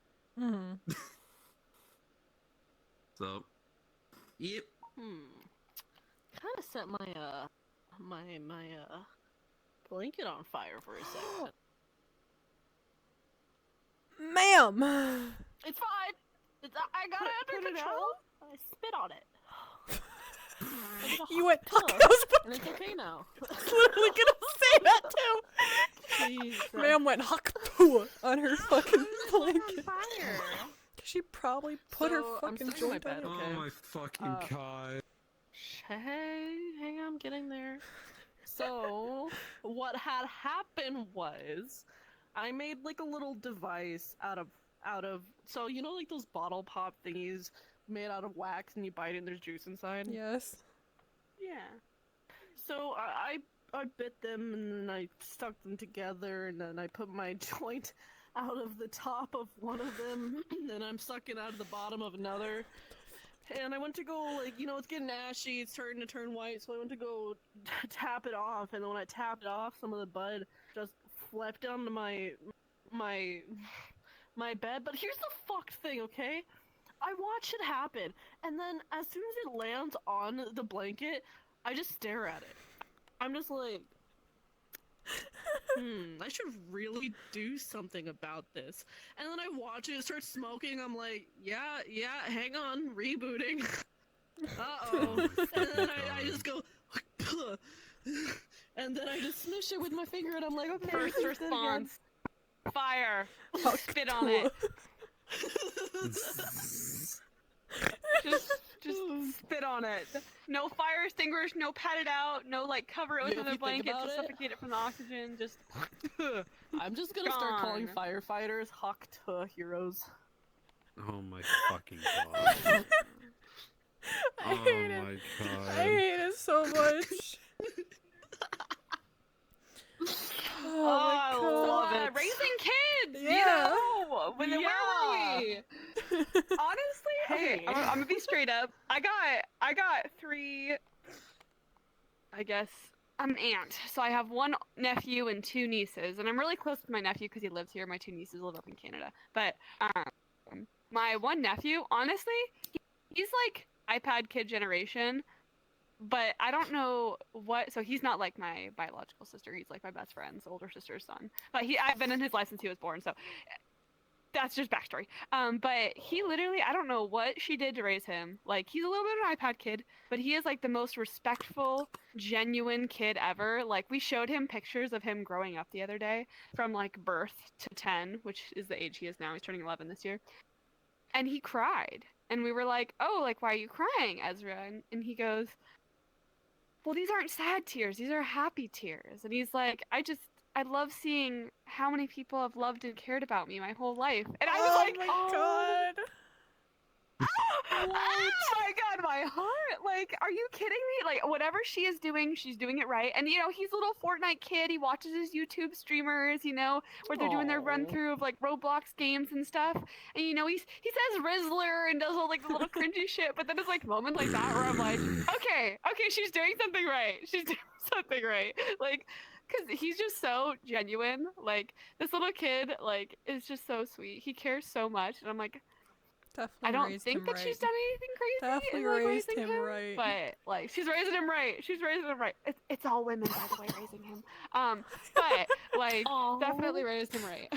So, yep. Kind of set my my blanket on fire for a second. Ma'am! It's fine. I got it under control. I spit on it. You went, pillow, I was and it's okay now. literally gonna say that too! Jesus. Ma'am went, huck. on her fucking blanket. Fire. She probably put her So, I'm fucking sitting in my joint on bed, it. okay. Oh my fucking god. Hey, hang on, I'm getting there. So, what had happened was, I made like a little device out of, so you know like those bottle pop thingies made out of wax and you bite it and there's juice inside? Yes. Yeah. So I bit them and then I stuck them together and then I put my joint out of the top of one of them and I'm sucking out of the bottom of another. And I went to go, like, you know, it's getting ashy, it's starting to turn white, so I went to go tap it off, and then when I tapped it off, some of the bud just flepped onto my bed. But here's the fucked thing, okay? I watch it happen, and then as soon as it lands on the blanket, I just stare at it. I'm just like, I should really do something about this. And then I watch it start smoking. I'm like, yeah, hang on, rebooting. Uh-oh. And then I just go, and then I just smush it with my finger, and I'm like, okay. First it's dead again. response. Fire. Oh, Spit on it. Just spit on it. No fire extinguish, no pat it out, no like cover it with If another you think blanket about to it- suffocate it from the oxygen. Just I'm just gonna start calling Gone. firefighters Hawk Tuah heroes. Oh my fucking god. I Oh hate it. my I god. hate it so much. I Oh love my it. god. Raising kids, you Yeah. know. Where were we? Honestly, okay, Hey. I'm gonna be straight up. I got three. I guess I'm an aunt, so I have one nephew and two nieces, and I'm really close to my nephew because he lives here. My two nieces live up in Canada, but my one nephew, honestly, he's like iPad kid generation. But I don't know what. So he's not like my biological sister. He's like my best friend's older sister's son. But I've been in his life since he was born. So that's just backstory. But he literally, I don't know what she did to raise him. Like he's a little bit of an iPad kid, but he is like the most respectful, genuine kid ever. Like we showed him pictures of him growing up the other day, from like birth to 10, which is the age he is now. He's turning 11 this year, and he cried. And we were like, "Oh, like why are you crying, Ezra?" And he goes, "Well, these aren't sad tears. These are happy tears." And he's like, I love seeing how many people have loved and cared about me my whole life. And I was Oh like, my oh, god. oh my god, my heart. Like, are you kidding me? Like, whatever she is doing, she's doing it right. And, you know, he's a little Fortnite kid. He watches his YouTube streamers, you know, where they're doing their run through of, like, Roblox games and stuff. And, you know, he says Rizzler and does all, like, the little cringy shit. But then there's, like, moments like that where I'm like, okay, she's doing something right. She's doing something right. Like, because he's just so genuine. Like, this little kid, like, is just so sweet. He cares so much. And I'm like, Definitely I don't raised think him that right. she's done anything crazy. Definitely in, like, raised raising him right. But like, she's raising him right. She's raising him right. It's all women, by the way, raising him. But like, Aw. definitely raised him right.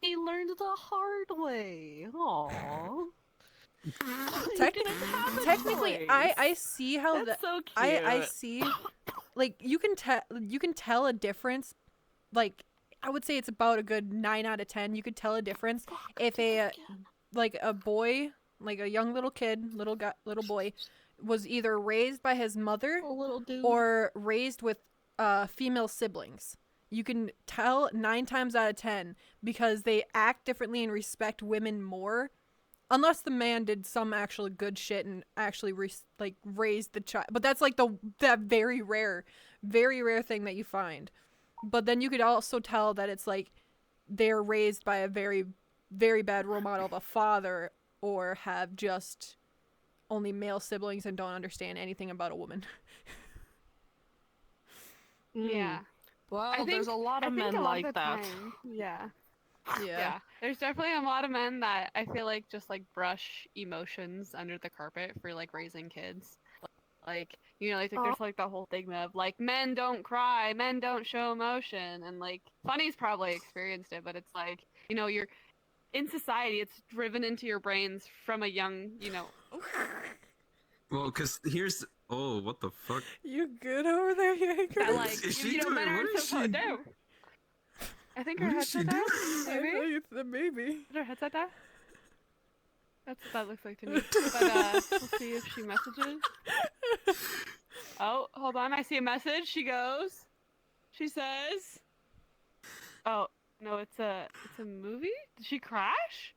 He learned the hard way. Aww. Technically, I see how That's so cute. I see, like you can tell a difference. Like I would say it's about a good 9 out of 10. You could tell a difference if a boy, like a young little kid, little boy, was either raised by his mother A little dude. or raised with female siblings. You can tell 9 times out of 10 because they act differently and respect women more. Unless the man did some actual good shit and actually raised the child, but that's like that very rare thing that you find. But then you could also tell that it's like they're raised by a very, very bad role model of a father, or have just only male siblings and don't understand anything about a woman. Yeah. Well, I think- there's a lot I of think men a lot of like the that. time- Yeah. Yeah. Yeah. There's definitely a lot of men that I feel like just like brush emotions under the carpet for like raising kids. Like, you know, I think there's like the whole stigma of like men don't cry, men don't show emotion, and like Funny's probably experienced it, but it's like, you know, you're in society, it's driven into your brains from a young, you know. Well, cause here's what the fuck? You good over there, Jaeger? That like Is you she know men doing- are what is supposed she- to. I think her What is she headset died. doing? Maybe? Maybe. Did her headset die? That's what that looks like to me. But we'll see if she messages. Oh, hold on. I see a message. She goes. She says. Oh no, it's a movie. Did she crash?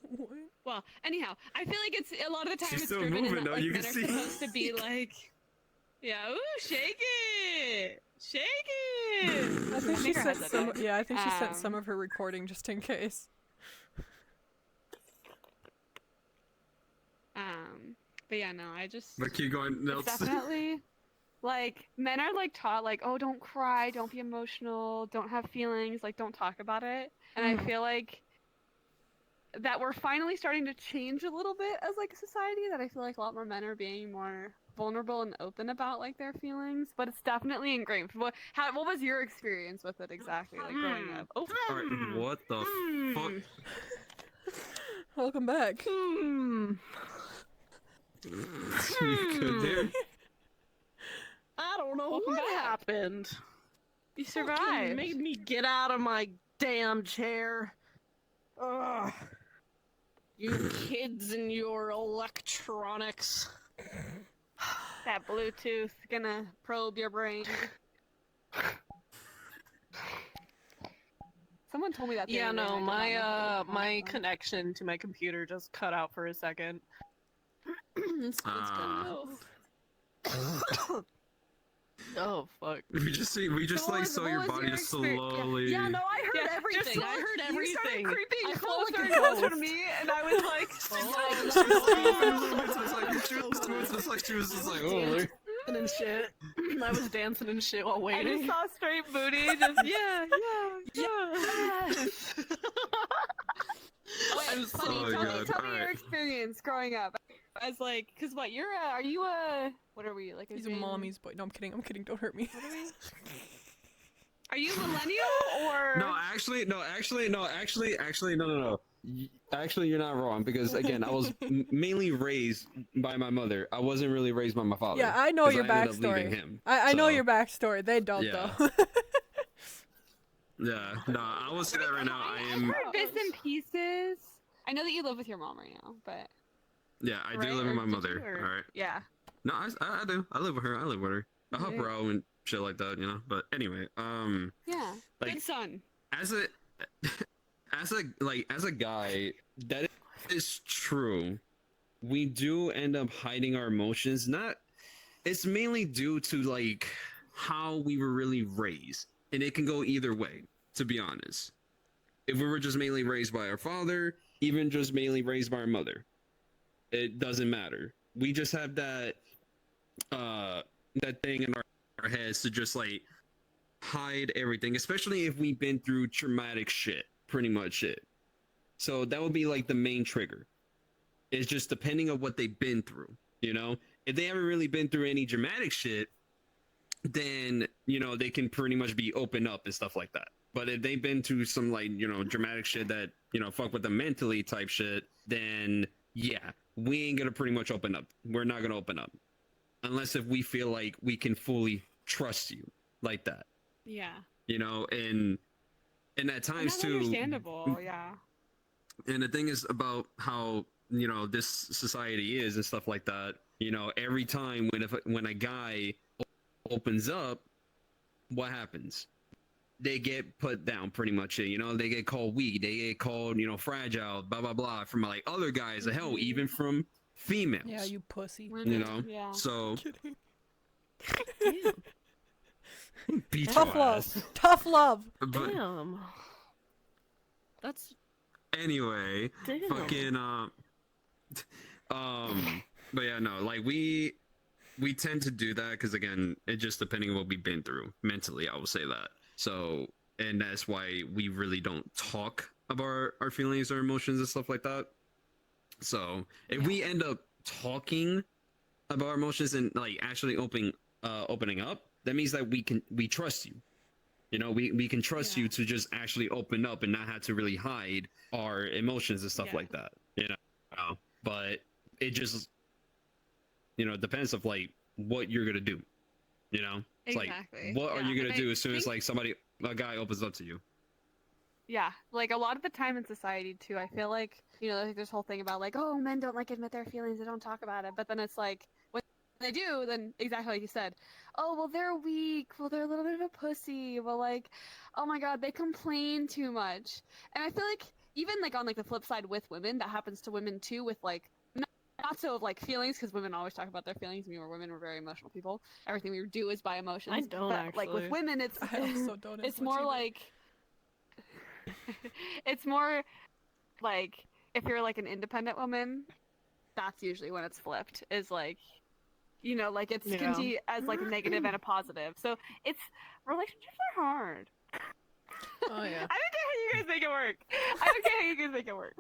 What? Well, anyhow, I feel like it's a lot of the time She's it's still driven in moving, that though, like you men can are see. supposed to be like, yeah, ooh, shake it, shake it. I think she her sent headset some. died. Yeah, I think she sent some Um, of her recording just in case. But yeah, no, I just But keep going. it's Notes. definitely like men are like taught like, oh, don't cry, don't be emotional, don't have feelings, like don't talk about it. And I feel like that we're finally starting to change a little bit as like a society, that I feel like a lot more men are being more vulnerable and open about like their feelings, but it's definitely ingrained. What was your experience with it exactly, like growing up? Oh, Alright, what the fuck? Welcome back. You good there? I don't know Welcome what back. happened. you Fucking survived. made me get out of my damn chair. Ugh. You kids and your electronics. That Bluetooth gonna probe your brain. Someone told me that. The Yeah, other day, no, and I did not know if it was my awesome. connection to my computer just cut out for a second. It's been oh fuck. We just like saw your body just slowly. Yeah, no, I heard Yeah, everything. just I heard You everything. started creeping I felt closer like and a closer to ghost. me, and I was like, She was just like, oh, and shit. I was dancing and shit while I just waiting. saw straight booty. Just yeah. Wait, I'm funny, Oh, tell God. me your Alright. experience growing up. As like, cause what are you what are we like? He's a Gen- mommy's boy. No, I'm kidding. I'm kidding. Don't hurt me. What are we? Are you millennial or? no, actually, no. Actually, you're not wrong because again, I was mainly raised by my mother. I wasn't really raised by my father. Yeah, I know 'cause your I ended up leaving backstory. him, I know so, your backstory. They don't Yeah. though. Yeah, no, I will say that right now. I I've am. heard bits and pieces. I know that you live with your mom right now, but Yeah, I do right? live with Or my did mother. you, or- All right. yeah. No, I do. I live with her. I help her out and shit like that, you know. But anyway, Yeah. Like- Good son. as a as a guy, that is true. We do end up hiding our emotions. Not, it's mainly due to like how we were really raised, and it can go either way. To be honest, if we were just mainly raised by our father, even just mainly raised by our mother, it doesn't matter. We just have that that thing in our heads to just like hide everything, especially if we've been through traumatic shit, pretty much it. So that would be like the main trigger. It's just depending on what they've been through, you know? If they haven't really been through any dramatic shit, then, you know, they can pretty much be open up and stuff like that. But if they've been through some like, you know, dramatic shit that, you know, fuck with them mentally type shit, then yeah, we ain't gonna pretty much open up. We're not gonna open up. Unless if we feel like we can fully trust you like that. Yeah. You know, and at And times that's too. understandable. Yeah. And the thing is about how, you know, this society is and stuff like that. You know, every time when a guy opens up, what happens? They get put down pretty much. You know, they get called weak. They get called, you know, fragile. Blah blah blah. From like other guys, hell, even from females. Yeah, you pussy. You know. Yeah. So Kidding. beat Tough your ass. love. Tough love. But Damn. That's anyway, damn. fucking but yeah, no, like we tend to do that because again, it just depending on what we've been through mentally, I will say that. So, and that's why we really don't talk about our feelings or emotions and stuff like that. So if we end up talking about our emotions and like actually opening up, that means that we trust you. You know, we can trust you to just actually open up and not have to really hide our emotions and stuff like that. You know, but it just, you know, depends of like what you're gonna do. You know, it's Exactly. like, what are Yeah. you gonna And do I as soon as think, like a guy opens up to you? yeah, like a lot of the time in society too, I feel like, like this whole thing about like, oh, men don't like admit their feelings, they don't talk about it. But then it's like when they do, then exactly like you said, oh, well, they're weak, well, they're a little bit of a pussy, well, like, oh my God, they complain too much. And I feel like even like on like the flip side with women, that happens to women too, with like not so of like feelings, because women always talk about their feelings. I mean, we're women, we're very emotional people. Everything we do is by I emotions. don't But like with actually. women, it's I also don't as it's much more either. like it's more like if you're like an independent woman, that's usually when it's flipped. Is like, like it's Yeah. can see as like a negative and a positive. So it's relationships are hard. Oh yeah. I don't care how you guys make it work. I don't care how you guys make it work.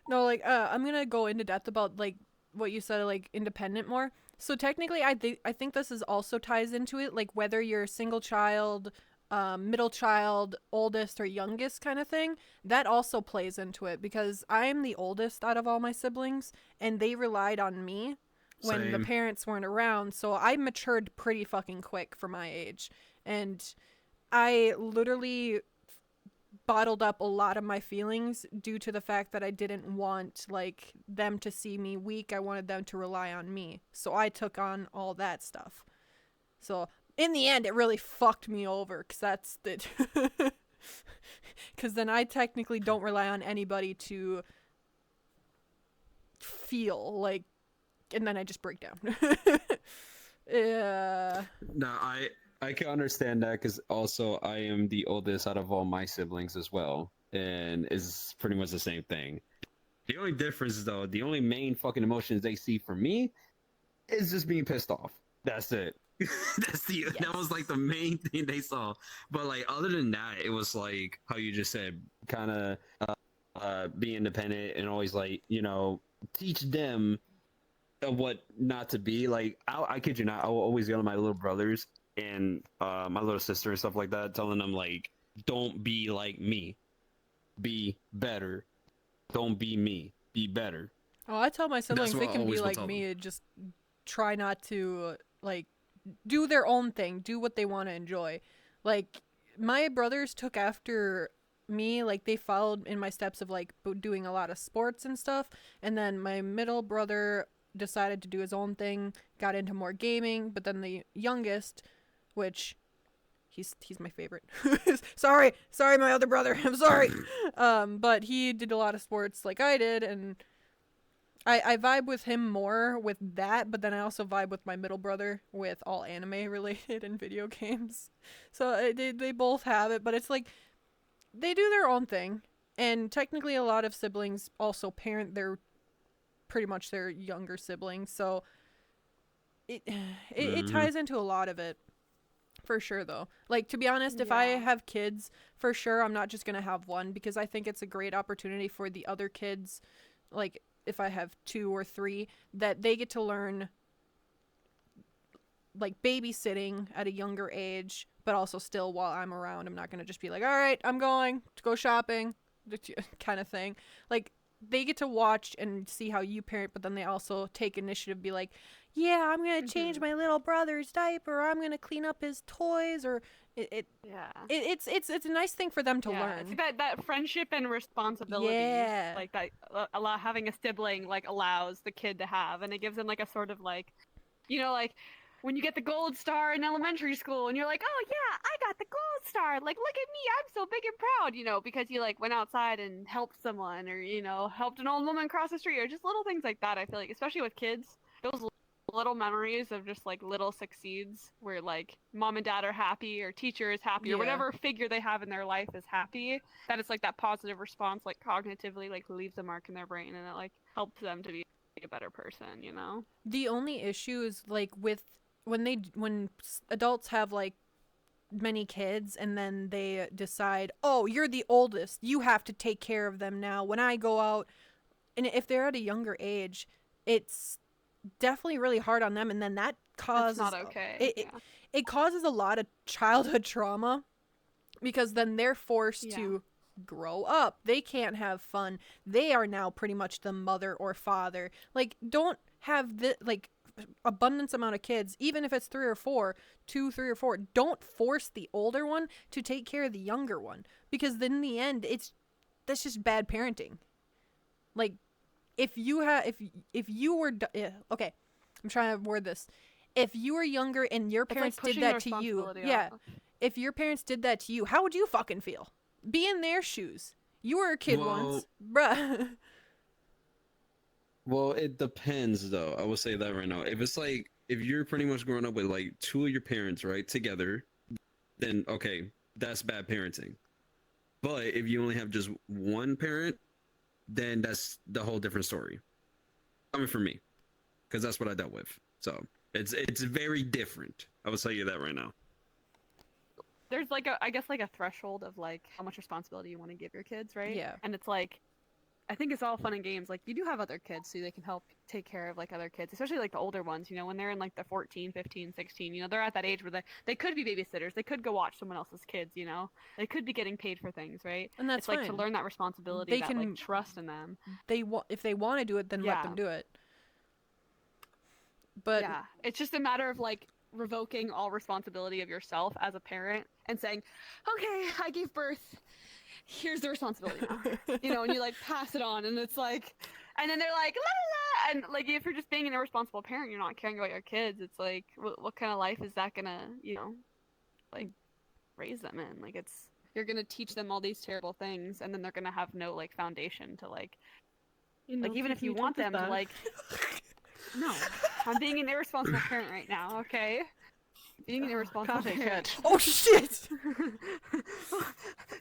No, like I'm gonna go into depth about like what you said, like independent more. So technically, I think this is also ties into it, like whether you're a single child, middle child, oldest or youngest kind of thing. That also plays into it because I am the oldest out of all my siblings, and they relied on me when the Same. parents weren't around. So I matured pretty fucking quick for my age, and I literally bottled up a lot of my feelings due to the fact that I didn't want like them to see me weak. I wanted them to rely on me. So I took on all that stuff. So in the end it really fucked me over cuz that's the cuz then I technically don't rely on anybody to feel like, and then I just break down. Yeah. No, I can understand that because also I am the oldest out of all my siblings as well, and it's pretty much the same thing. The only difference, though, the only main fucking emotions they see from me is just being pissed off. That's it. That was like the main thing they saw. But like other than that, it was like how you just said, kind of be independent and always like teach them what not to be. Like I kid you not, I will always yell at my little brothers and my little sister and stuff like that, telling them like, don't be like me, be better. Don't be me, be better. Oh, I tell my That's siblings what they I can be always will like tell them. me and just try not to like do their own thing, do what they want to enjoy. Like my brothers took after me, like they followed in my steps of like doing a lot of sports and stuff, and then my middle brother decided to do his own thing, got into more gaming, but then the youngest, which he's my favorite. sorry my other brother. I'm sorry. But he did a lot of sports like I did, and I vibe with him more with that, but then I also vibe with my middle brother with all anime related and video games. So they both have it, but it's like they do their own thing. And technically, a lot of siblings also parent their pretty much their younger siblings. So it Mhm. ties into a lot of it. For sure, though. Like, to be honest, if I Yeah. have kids, for sure, I'm not just going to have one because I think it's a great opportunity for the other kids, like, if I have 2 or 3, that they get to learn, like, babysitting at a younger age, but also still while I'm around. I'm not going to just be like, all right, I'm going to go shopping, kind of thing. Like, they get to watch and see how you parent, but then they also take initiative, be like, yeah, I'm gonna change Mhm. my little brother's diaper, or I'm gonna clean up his toys, or Yeah. it's a nice thing for them to Yeah, learn. it's that friendship and responsibility, Yeah. like that allow having a sibling like allows the kid to have, and it gives them like a sort of like, like when you get the gold star in elementary school, and you're like, oh yeah, I got the gold star, like look at me, I'm so big and proud, because you like went outside and helped someone, or helped an old woman cross the street, or just little things like that. I feel like, especially with kids, those little memories of just like little succeeds where like mom and dad are happy or teacher is happy or Yeah. whatever figure they have in their life is happy, that it's like that positive response like cognitively like leaves a mark in their brain, and it like helps them to be a better person. The only issue is like with when adults have like many kids and then they decide, oh, you're the oldest, you have to take care of them now when I go out, and if they're at a younger age, it's definitely really hard on them, and then that That's causes not okay. it it causes a lot of childhood trauma because then they're forced Yeah. to grow up. They can't have fun. They are now pretty much the mother or father. Like, don't have the like abundance amount of kids, even if it's 3 or 4, 2, 3 or 4, don't force the older one to take care of the younger one, because then in the end, that's just bad parenting. Like, if you were okay, I'm trying to word this. If you were younger and your It's like parents did pushing that the to you, responsibility yeah, off. if your parents did that to you, how would you fucking feel? Be in their shoes. You were a kid once, bruh. Well, it depends, though. I will say that right now. If it's like, if you're pretty much growing up with like 2 of your parents, right, together, then okay, that's bad parenting. But if you only have just one parent, then that's the whole different story. Coming from me, because that's what I dealt with. So it's very different. I will tell you that right now. There's like I guess like a threshold of like how much responsibility you want to give your kids, right? Yeah. And it's like, I think it's all fun and games. Like, you do have other kids, so they can help take care of like other kids, especially like the older ones, you know, when they're in like the 14, 15, 16, you know, they're at that age where they could be babysitters, they could go watch someone else's kids, you know, they could be getting paid for things, right? And that's it's like to fine. learn that responsibility, They that can- like trust in them. If they want to do it, then let Yeah. them do it. But Yeah, it's just a matter of like revoking all responsibility of yourself as a parent and saying, okay, I gave birth, here's the responsibility now. You know, and you like pass it on, and it's like, and then they're like, la, la, la. And like, if you're just being an irresponsible parent, you're not caring about your kids, it's like, what kind of life is that gonna, you know, like raise them in? Like, it's, you're gonna teach them all these terrible things, and then they're gonna have no like foundation to like, like, even if you want them to like, no, I'm being an irresponsible parent right now, okay? Being an irresponsible parent. oh shit!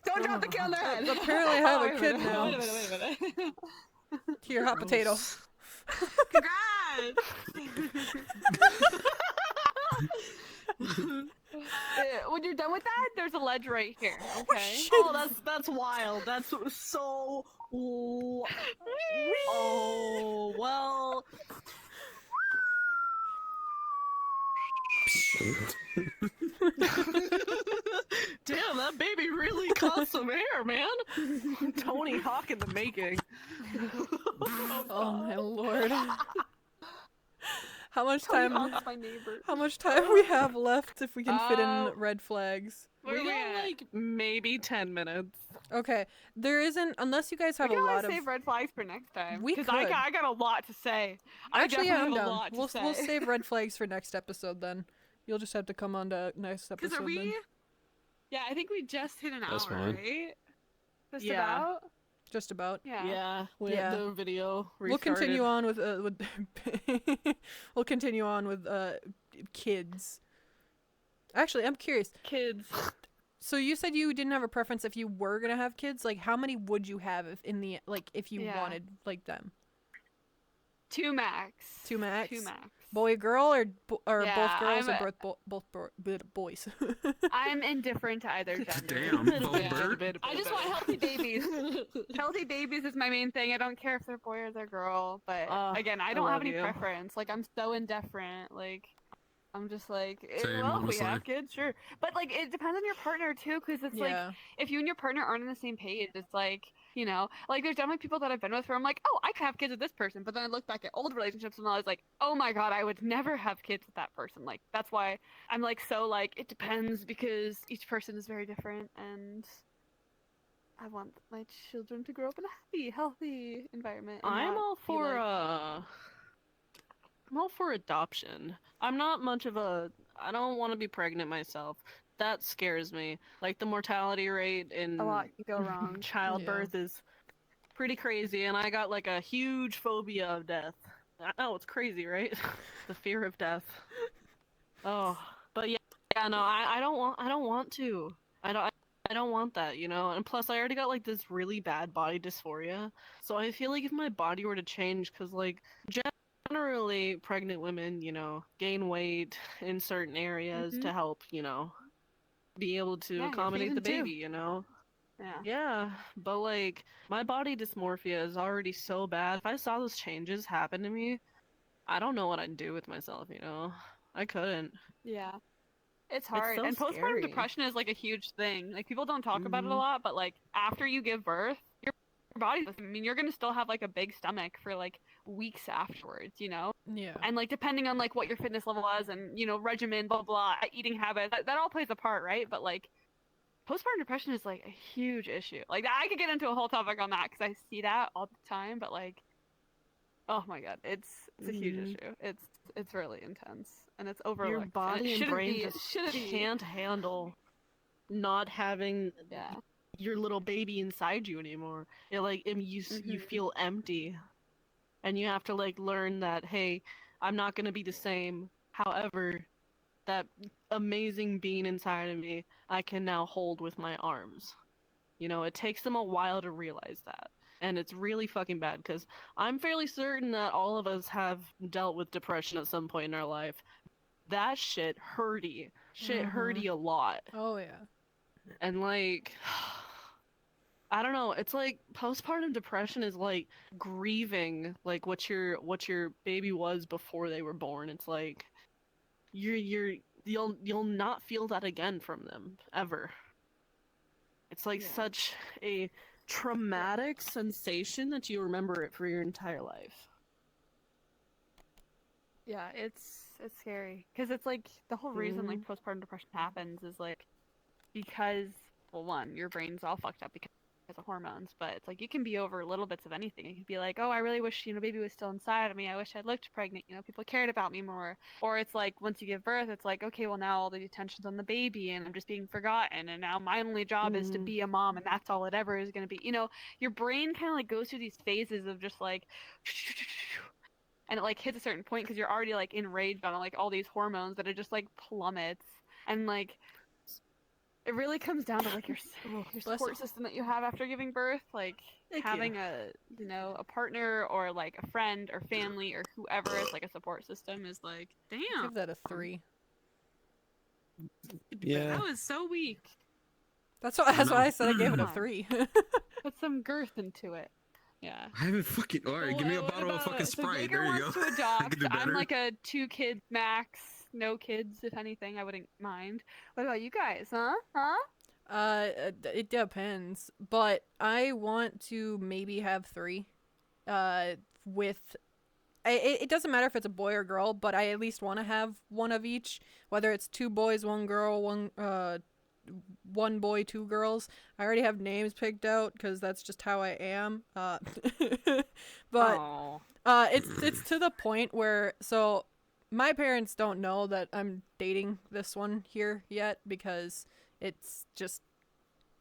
Don't drop the kid on their head. Apparently I have a Wait kid minute, now. Wait a minute. Here, hot potato. Congrats! When you're done with that, there's a ledge right here. Okay. Oh, that's wild. That's so. Oh well. Damn, that baby really caught some air, man. Tony Hawk in the making. Oh my lord. How much Tony time? Hawk's my neighbor. How much time we have left if we can fit in Uh, red flags? We got like maybe 10 minutes. Okay, there isn't unless you guys have We a can lot always of. save red flags for next time. We Because could. I got a lot to say. Actually, yeah, I I'm definitely have a down. lot to We'll say. save red flags for next episode then. You'll just have to come on to next Because episode are we? then. Yeah, I think we just hit an That's hour, fine. right? Just Yeah. about. Just about. Yeah. Yeah, we Yeah. had the video restarted. We'll continue on with we'll continue on with kids. Actually, I'm curious. Kids. So you said you didn't have a preference if you were gonna have kids. Like, how many would you have if you Yeah. wanted like them? 2 max. 2 max. 2 max. Boy, girl, or Yeah, both girls I'm or both boys. I'm indifferent to either gender. Damn, Bobert. I just want healthy babies. Healthy babies is my main thing. I don't care if they're boy or they're girl, but again, I don't have love any you. preference. Like, I'm so indifferent. Like, I'm just like, Same, well, if we honestly. have kids, sure. But like, it depends on your partner too, because it's Yeah. like, if you and your partner aren't on the same page, it's like, you know, like there's definitely people that I've been with where I'm like, oh, I could have kids with this person, but then I look back at old relationships and I was like, oh my god, I would never have kids with that person. Like, that's why I'm like so like, it depends, because each person is very different, and I want my children to grow up in a happy, healthy environment. and I'm not all be for like, I'm all for adoption. I'm not much of a I don't want to be pregnant myself. That scares me. Like, the mortality rate in a lot can go wrong. childbirth is pretty crazy, and I got like a huge phobia of death. I know it's crazy, right? The fear of death. Oh, but yeah, no, I don't want to. I don't want that, you know. And plus, I already got like this really bad body dysphoria, so I feel like if my body were to change, because like generally pregnant women, you know, gain weight in certain areas to help, you know, be able to Yeah, you're accommodate the feeding too. baby, you know. Yeah. Yeah, but like, my body dysmorphia is already so bad. If I saw those changes happen to me, I don't know what I'd do with myself, you know? I couldn't. Yeah. It's hard. so And postpartum scary. depression is like a huge thing. Like, people don't talk about it a Mhm. lot, but like, after you give birth, your body. I mean, you're gonna still have like a big stomach for like weeks afterwards, you know. Yeah. And like depending on like what your fitness level is and regimen, blah blah, eating habits, that all plays a part, right? But like postpartum depression is like a huge issue. Like I could get into a whole topic on that because I see that all the time. But like, oh my god, it's a huge issue. It's really intense and it's overlooked. Your body and brain just shouldn't be. can't handle not having Yeah. your little baby inside you anymore. You feel empty, and you have to like learn that, hey, I'm not gonna be the same. However, that amazing being inside of me, I can now hold with my arms. It takes them a while to realize that. And it's really fucking bad because I'm fairly certain that all of us have dealt with depression at some point in our life. That shit hurty. Shit hurty a lot. Oh yeah. And like, I don't know. It's like postpartum depression is like grieving like what your baby was before they were born. It's like you'll not feel that again from them ever. It's like such a traumatic sensation that you remember it for your entire life. Yeah, it's scary because it's like the whole reason like postpartum depression happens is like because, well, one, your brain's all fucked up because of hormones, but it's like you can be over little bits of anything. You can be like, oh, I really wish baby was still inside of me. I wish I'd looked pregnant. People cared about me more. Or it's like once you give birth, it's like, okay, well now all the attention's on the baby and I'm just being forgotten, and now my only job is to be a mom, and that's all it ever is going to be. Your brain kind of like goes through these phases of just like and it like hits a certain point because you're already like enraged on like all these hormones that it just like plummets. And like it really comes down to like your support system that you have after giving birth, like having a partner or like a friend or family or whoever is like a support system is like, damn. Give that a 3. Yeah. That was so weak. That's why I said I gave it a 3. Put some girth into it. Yeah. I haven't fucking. All right, give me a What bottle of about- fucking so Sprite. Jaeger There you go. wants to I adopt. can do I'm better. like a 2 kids max. No kids, if anything. I wouldn't mind. What about you guys? Huh? It depends, but I want to maybe have 3. It doesn't matter if it's a boy or girl, but I at least want to have one of each. Whether it's 2 boys, 1 girl, one boy, 2 girls. I already have names picked out because that's just how I am. But Aww. it's to the point where my parents don't know that I'm dating this one here yet because it's just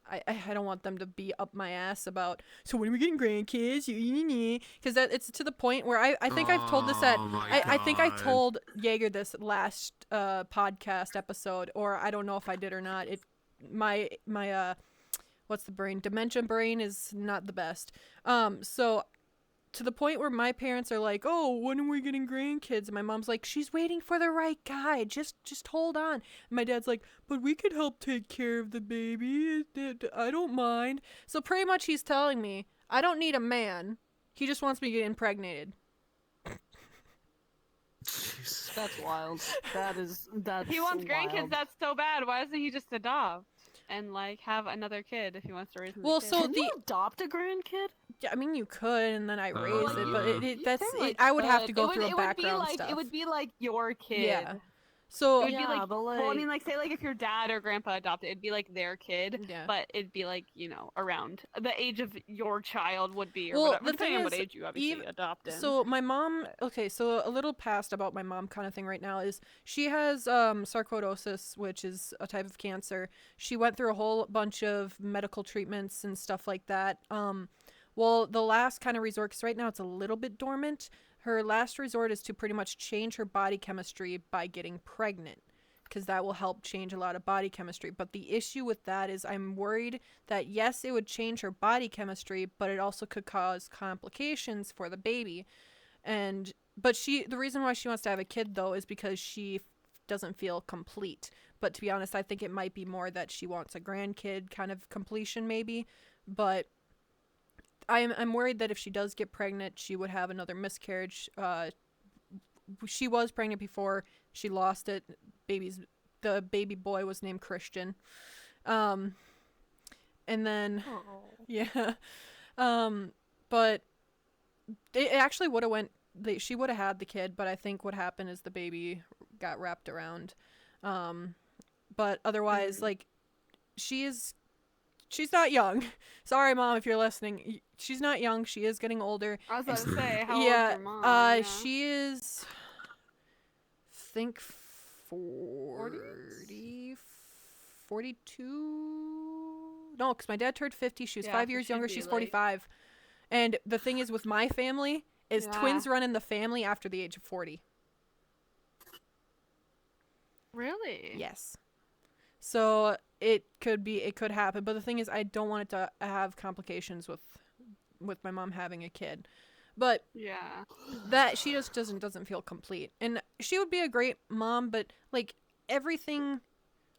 I don't want them to be up my ass about, so when are we getting grandkids? Because it's to the point where I think I've told this I think I told Jaeger this last podcast episode, or I don't know if I did or not. My what's the brain? Dementia brain is not the best. So to the point where my parents are like, oh, when are we getting grandkids? And my mom's like, she's waiting for the right guy. Just hold on. And my dad's like, but we could help take care of the baby. I don't mind. So pretty much he's telling me, I don't need a man. He just wants me to get impregnated. That's wild. That's He wants wild. grandkids. That's so bad. Why doesn't he just adopt and like have another kid if he wants to raise another Well, kid? so Can you adopt a grandkid? Yeah, I mean, you could, and then I raise it, but You I would have to could. go It through would- a it would be background like, stuff. It would be like your kid. Yeah. So It would be Yeah, like, but well, I like- mean, like, say, like, if your dad or grandpa adopted, it'd be like their kid, Yeah. but it'd be like, around the age of your child would be, or Well, whatever, the depending thing on what is, age you obviously adopt in. So my mom, okay, so a little past about my mom kind of thing right now is she has sarcoidosis, which is a type of cancer. She went through a whole bunch of medical treatments and stuff like that. Well, the last kind of resort, because right now it's a little bit dormant, her last resort is to pretty much change her body chemistry by getting pregnant, because that will help change a lot of body chemistry. But the issue with that is I'm worried that, yes, it would change her body chemistry, but it also could cause complications for the baby. But the reason why she wants to have a kid, though, is because she doesn't feel complete. But to be honest, I think it might be more that she wants a grandkid kind of completion, maybe. But I'm worried that if she does get pregnant, she would have another miscarriage. She was pregnant before. She lost it. The baby boy was named Christian. And then, yeah. But it actually would have went. She would have had the kid, but I think what happened is the baby got wrapped around. But otherwise, like, she's not young. Sorry, Mom, if you're listening. She's not young. She is getting older. I was about to say, how old Yeah, is your mom? Yeah. she is, I think 40, 42? No, because my dad turned 50. She was Yeah, 5 so years she'd younger. be, She's like- 45. And the thing is with my family is Yeah. twins run in the family after the age of 40. Really? Yes. So it could happen. But the thing is, I don't want it to have complications with my mom having a kid. But Yeah. that she just doesn't feel complete. And she would be a great mom, but like everything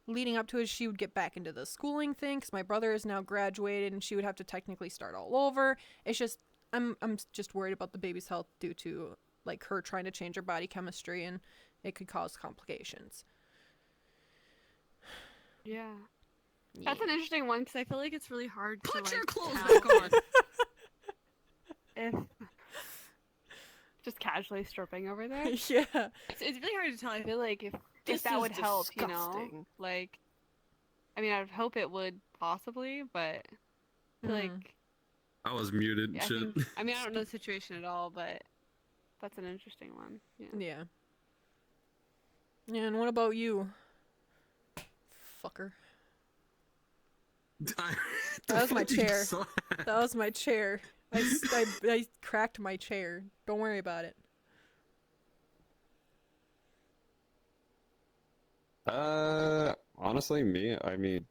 leading up to it, she would get back into the schooling thing because my brother is now graduated and she would have to technically start all over. It's just I'm just worried about the baby's health due to like her trying to change her body chemistry, and it could cause complications. Yeah. That's an interesting one because I feel like it's really hard to Put like your clothes tell back on. if just casually stripping over there. Yeah. It's really hard to tell. I feel like if This that is would help, you know, disgusting. like, I mean, I would hope it would possibly, but I feel like I was muted. yeah, Shit. I mean, I don't know the situation at all, but that's an interesting one. Yeah. Yeah. Yeah, and what about you? Fucker. That was my chair. That was my chair. I cracked my chair. Don't worry about it. Honestly, me, I mean,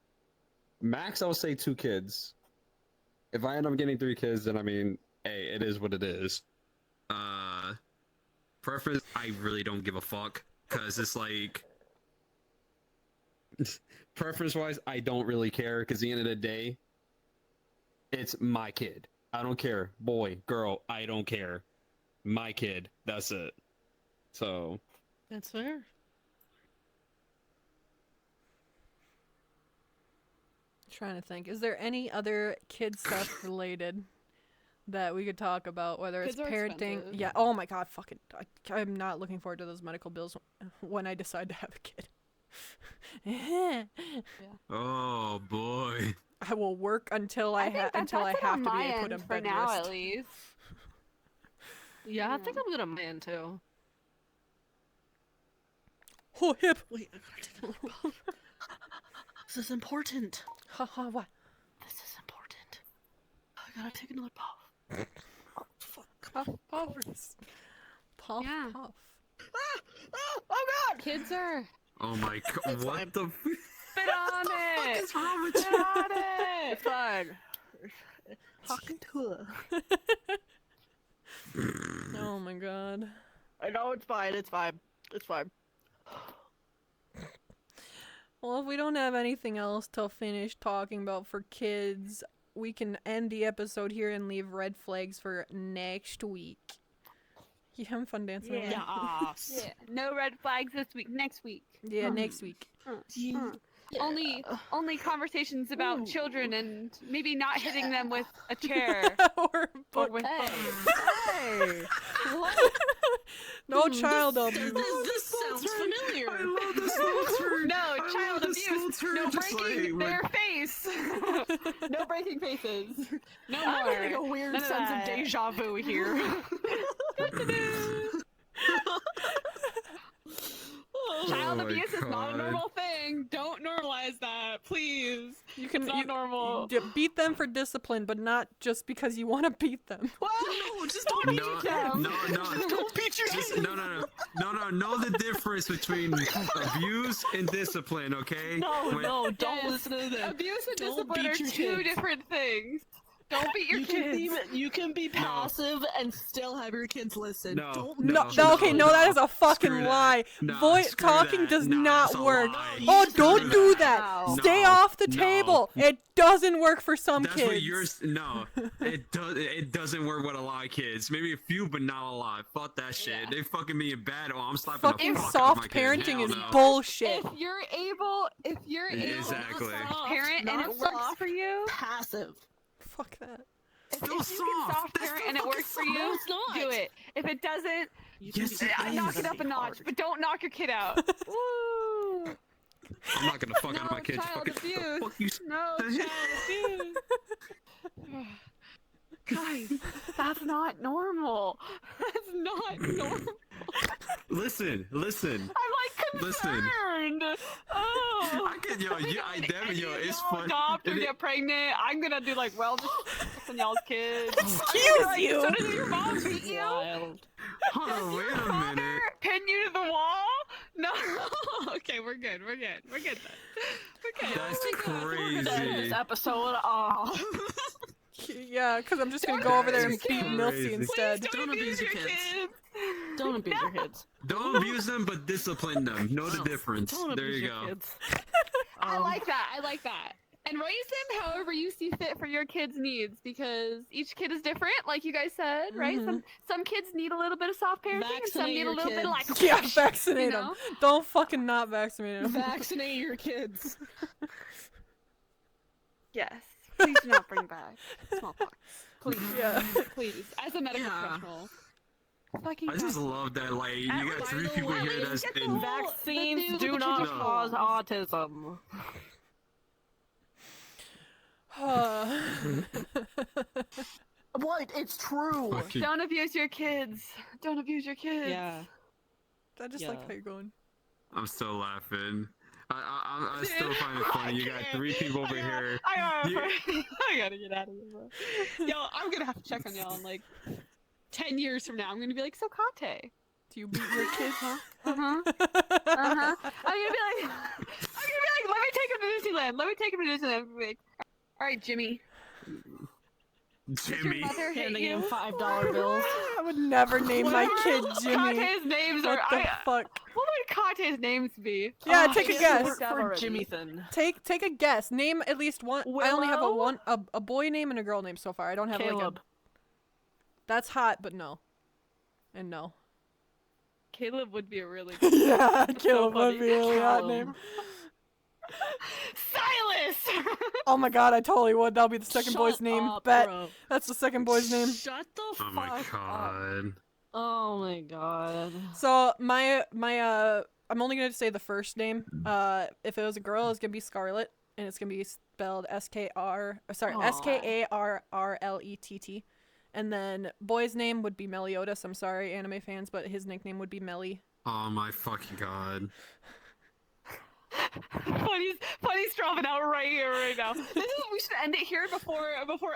max, I would say 2 kids. If I end up getting 3 kids, then I mean, hey, it is what it is. Preference, I really don't give a fuck, cause it's like, preference-wise, I don't really care, cause at the end of the day, it's my kid. I don't care, boy, girl, I don't care. My kid, that's it. So, That's fair. Trying to think. Is there any other kid stuff related that we could talk about? Whether Kids it's are parenting. expensive. Yeah. Oh my god. Fucking. I'm not looking forward to those medical bills when I decide to have a kid. oh boy. I will work until I think until I that's it have on to my be put end on for bed now, rest. at least. Yeah, I think I'm gonna man too. Oh hip. Wait, I gotta take another puff. This is important. Ha ha. What? This is important. I gotta take another puff. Oh, fuck. Puff, puff. Puff. Yeah. Puff. Oh god! Kids are. Oh my god, It's what fine. the Spit on it! is wrong with Spit on it! It's fine. Talking to her. Oh my god. I know it's fine. It's fine. It's fine. Well, if we don't have anything else to finish talking about for kids, we can end the episode here and leave red flags for next week. You having fun dancing? over there? Yes. Yeah. No red flags this week. Next week. Yeah, next week. Only conversations about children and maybe not hitting them with a chair or or with Hey. no child abuse. This sounds familiar. I love the slow turn. no I child love the slow abuse. turn, No just breaking like, their face. No breaking faces. No I'm more. having a weird None of sense of that. deja vu here. Child Oh my abuse is not a God. normal thing. Don't normalize that, please. You can It's not normal. beat them for discipline, but not just because you want to beat them. No, just don't beat No, them. no. Don't beat your Just, kids. no. Know the difference between abuse and discipline, okay? No, When- no, don't Yes. listen to them. Abuse and Don't discipline beat are your two kids. different things. Don't beat your kids. You can be passive and still have your kids listen. No, Don't No, beat No, your okay, kids. no, that is a fucking Screw that. lie. No, screw Talking that. does No, not that's a work. lie. Oh, Screw don't do that. No. Stay No, off the no. table. It doesn't work for some That's kids. what you're. No, it doesn't work with a lot of kids. Maybe a few, but not a lot. Fuck that shit. Yeah. They fucking being bad. Oh, I'm slapping Fucking the fuck out of soft my kids. parenting Hell is no. bullshit. If you're able Exactly. to parent and Not it works soft, for you, passive. Fuck that. If still you can soft. soft That's parent still and it fucking works for soft. you, No, it's not. do it. If it doesn't, Yes, it knock is. it up a notch, but don't knock your kid out. Woo! I'm not gonna fuck out my kids. child Fucking abuse. fuck you. No child abuse. Guys, that's not normal. That's not normal. Listen. I'm like Listen. concerned. Oh. I can, yo, I damn it, yo, Any of it's y'all fun. adopt or It- get pregnant, I'm gonna do like wellness checks on y'all's kids. Excuse you. So does your mom beat you? Wild. Hold Does on, your wait a father minute. pin you to the wall? No. Okay, we're good. We're good then. We're good. That's We're gonna end crazy. this episode off. Yeah, because I'm just gonna Don't go over there abuse and your beat kids. Milsey Crazy. instead. Don't abuse your kids. Don't abuse your kids. Don't abuse them, but discipline them. Know the difference. Don't There abuse you your go. kids. I like that. I like that. And raise them however you see fit for your kids' needs, because each kid is different, like you guys said, right? Some kids need a little bit of soft parenting, and some Vaccinate need a your little bit of like kids. Yeah, whoosh, vaccinate you them. know? Don't fucking not vaccinate them. Vaccinate your kids. Yes. Please do not bring back smallpox. Please. Yeah. Please. As a medical Yeah. professional. Fucking I just vaccinate. love that, like, you At got least- 3 at people here least that's get the in. whole- Vaccines the do not traditional cause ones. autism. What? It's true. Fucking- Don't abuse your kids. Don't abuse your kids. Yeah. I just like Yeah. how you're going. I'm still laughing. I still find it funny. You got can't. 3 people over here. I gotta get out of here, bro. Yo, I'm gonna have to check on y'all in like 10 years from now. I'm gonna be like, so Kate. Do you beat your kids? Uh-huh. I'm gonna be like, let me take him to Disneyland. Let me take him to Disneyland. I'm like, all right, Jimmy. Does your Jimmy. mother hit Handing you? him $5 bills. I would never name my kid Jimmy. Kate's names What are. the fuck? What would Kate's names be? Yeah, Oh, take he a doesn't guess. work for Jimmythan. Take a guess. Name at least one. I only have Willow? a boy name and a girl name so far. I don't have Caleb. like a. That's hot, but no. And no. Caleb would be a really good Yeah, Caleb funny. would be a really hot Callum. name. Silas. Oh my god, I totally would. That'll be the second boy's Shut name. up, Bet. bro. That's the second boy's name. Shut the Oh fuck my up. god. Oh my god. So my I'm only gonna say the first name. If it was a girl, it's gonna be Scarlett, and it's gonna be spelled Aw. Skarrlett. And then boy's name would be Meliodas. I'm sorry, anime fans, but his nickname would be Melly. Oh my fucking god. Funny's dropping out right here, right now. We should end it here before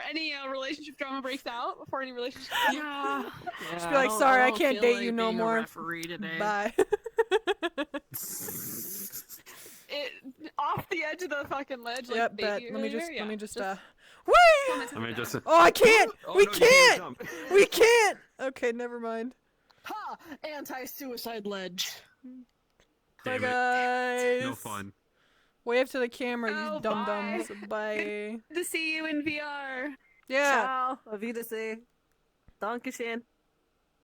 any relationship drama breaks out. Before any relationship. Yeah. Just be like, sorry, I can't date you no more. Referee today. Bye. It off the edge of the fucking ledge. Like Yep, bet. baby Let me earlier, let me just yeah. Whee! I mean, just. Oh, I can't. Oh, We no, you can't can't. jump. We can't. Okay, never mind. Ha! Anti-suicide ledge. Bye, Damn it. guys. No fun. Wave to the camera, Oh, you dum dums. Bye. Good to see you in VR. Yeah. Ciao. Auf Wiedersehen. Dankeschön.